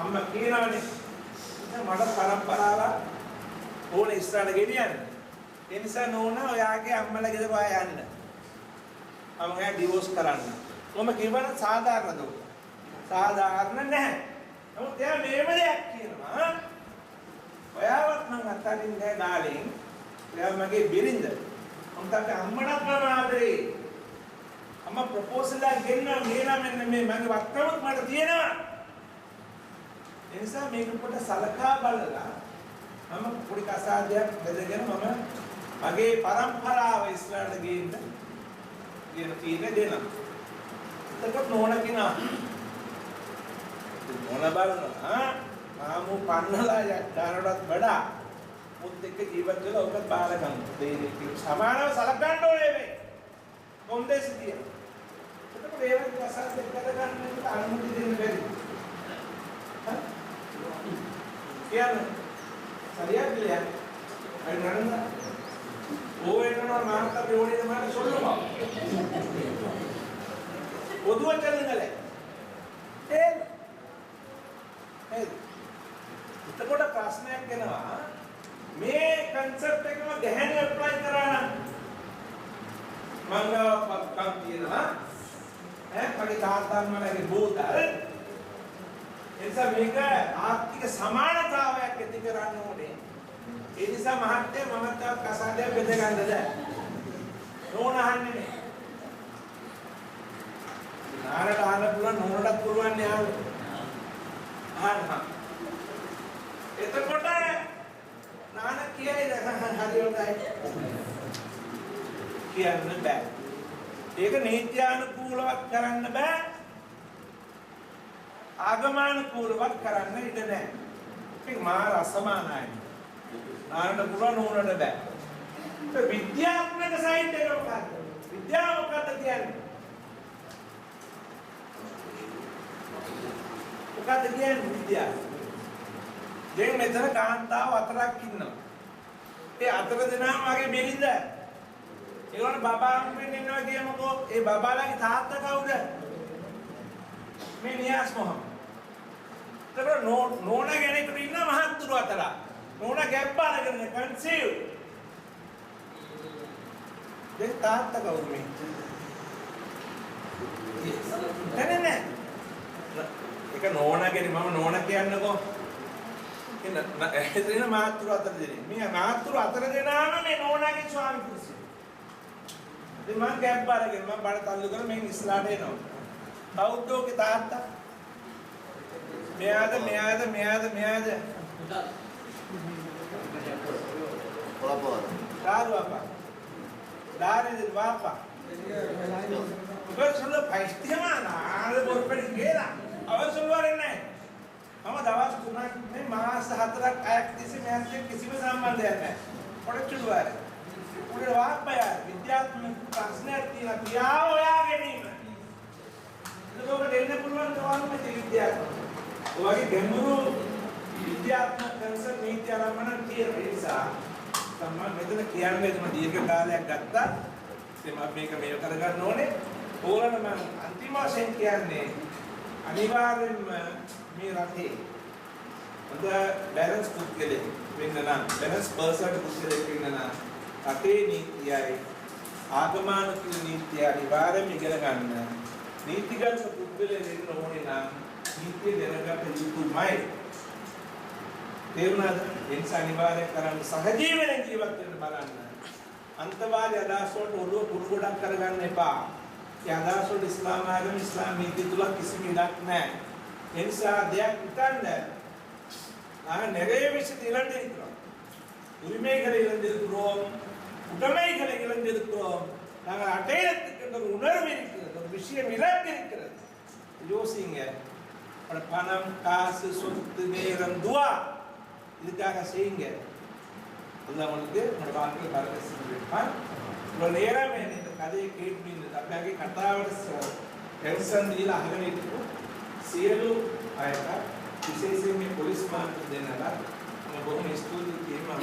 අම්මා කියනවානේ මට පරම්පරාවක් ඕනේ ඉස්සරහට ගෙනියන්න. ඒ නිසා නෝනා ඔයාගේ අම්මලා ගෙදර ආය යන්න. මම ගෑ ඩිවෝස් කරන්න. කොහොම කියවන සාධාරණද? සාධාරණ නැහැ. නමුත් එයා මේම දෙයක් කියනවා. ඔයාවත් මං අත්හරින්නේ නැහැ ඩාලින්. එයා මගේ බිරිඳ. මම තාම අම්මටත් මම ආදරේ. අම්මා ප්‍රොපෝසල් එකක් ගෙන්නා මෙන්න මේ මගේ වක්කමක් මට තියෙනවා. ඒ නිසා මේක පොඩ සලකා බලලා මම පොඩි කසාදයක් බෙදගෙන මම මගේ පරම්පරාව ඉස්සරහට ගේන්න කියන තීරණය දෙනවා. එතකොට නෝන කියනවා මොන බලනවා මාමු පන්නලා යන්නටත් වඩා මුත් එක්ක ජීවත් වෙලා ඔකට බාර ගන්න. දෙයක සමානව සලකන්න ඕනේ මේ. කොන්දේසි තියන. එතකොට ඒ වගේ කසාදයක් කරගන්න එකට අනුමැතිය දෙන්න බැරි. කියන්නේ சரியா இல்லையா அது நடந்தா ஓவேனோ மார்க்க ஓடின மாதிரி சொல்லுமா பொதுவா சொல்லுங்களே එතකොට ප්‍රශ්නයක් එනවා මේ concept එකම ගැහැණි apply කරා නම් මම කම් කියනවා මගේ තාත්තා මලගේ බෝතල් එනිසා මේක ආර්ථික සමානතාවයක් ඇති කරන්න ඕනේ. ඒ නිසා මහත්තයා මම තව කසාදයක් බෙද ගන්නද? නෝන අහන්නේ නේ. නාරට අහන්න පුළුවන් නෝනටත් පුළුවන් නේ ආව. අහන්න. එතකොට නාන කියයි හරි හොඳයි. කියන්න බෑ. ඒක නීත්‍යානුකූලව කරන්න බෑ. ආගමනුකූලව කරන්න ඉඩ නැහැ. ඒක මාර අසමානයි. නාරට පුළුවන් නෝනට බෑ. ඒ විද්‍යාත්මක සයිඩ් එක මොකක්ද? විද්‍යාව මොකක්ද කියන්නේ? මොකක්ද කියන්නේ විද්‍යාව? දැන් මෙතන කාන්තාව හතරක් ඉන්නවා. ඒ හතර දෙනාම වගේ බිරිඳ. ඒගොල්ලෝ බබා හම්බෙන්න ඉන්නවා කියමුකෝ. ඒ බබාලාගේ තාත්තා කවුද? මේ නියාස් මොහොමඩ්. ඒතර නෝන කෙනෙකුට ඉන්න මහත්තුරු අතර. නෝන ගැබ්බාලගෙන කන්සීව්. දැන් තාත්තා කවුද මේ? නෑ. ඒක නෝනගේ මම නෝන කියන්නකෝ. එතන මාත්‍රු අතර දෙන්නේ. මේ මාත්‍රු අතර දෙනාම මේ නෝනාගේ ස්වාමි පුරුෂය. ඉතින් මම ගැබ් බාරගෙන මම බඩ තල්ලු කරලා මෙන් ඉස්ලාට එනවා. කවුදෝගේ තාත්තා? මෙයාද. Claro, papá. Dale del papá. Pero solo para este man, nada por perder. A ver solo haré nada. හතරක් අයක් තිස්සේ මෑත් එක්ක කිසිම සම්බන්ධයක් නැහැ. පොඩ්ඩක් වාර. උඩ වාපය විද්‍යාත්මක ප්‍රශ්නයක් තියෙනවා ක්‍රියාව හොයා ගැනීම. ඒක දෙන්න පුළුවන් තවම විද්‍යාත්මක. ඔයගේ ගැඹුරු විද්‍යාත්මක කන්සර් නීති ආරම්භන කියන නිසා තමයි මෙතන කියන්නේ මම දීර්ඝ කාලයක් ගත්තා. ඉතින් මම මේක මේක කරගන්න ඕනේ. ඕලන මම අන්තිම වශයෙන් කියන්නේ අනිවාර්යෙන්ම මේ රටේ හොඳ බැලන්ස් පුද්ගලෙක් වෙන්න නම් බැලන්ස් පර්සන් පුද්ගලෙක් වෙන්න නම් රටේ නීතියයි ආගමනුක නීතිය අනිවාර්යෙන්ම ඉගෙන ගන්න. නීතිගත පුද්ගලයෙක් වෙන්න ඕනේ නම් නීතිය දැනගන්න යුතුමයි. තේරුණාද? ඒ නිසා අනිවාර්යයෙන් කරන්න සහජීවන ජීවත් වෙන්න බලන්න. අන්තවාදී අදහස් වලට ඔළුව කුරු ගොඩක් කරගන්න එපා. ඒ අදහස් වල ඉස්ලාම ආගම ඉස්ලාම නීති තුල කිසිම ඉඩක් නැහැ. ඒ නිසා දෙයක් හිතන්න நிறைய விஷயத்தை இழந்திருக்கிறோம். உரிமைகளை இழந்திருக்கிறோம், உடைமைகளை இழந்திருக்கிறோம். நாங்கள் அடையறதுக்கு ஒரு உணர்வு இருக்கிறது, ஒரு விஷயம் இழந்திருக்கிறது. யோசிங்க. பணம், காசு, சொத்து, நேரம், துவா இதுக்காக செய்யுங்க. அதுதான் உங்களுக்கு உங்களோட வாழ்க்கையில் பரவ செஞ்சிருப்பான். இவ்வளோ நேரம் இந்த கதையை கேட்டு அப்படியே கட்டாවට එල්සන්දීලා අහගෙන ඉන්නකො සියලු අයට විශේෂයෙන් මේ පොලිස් මාර්ග දෙන්නා මම බොහොම ස්තුතියි කියනවා.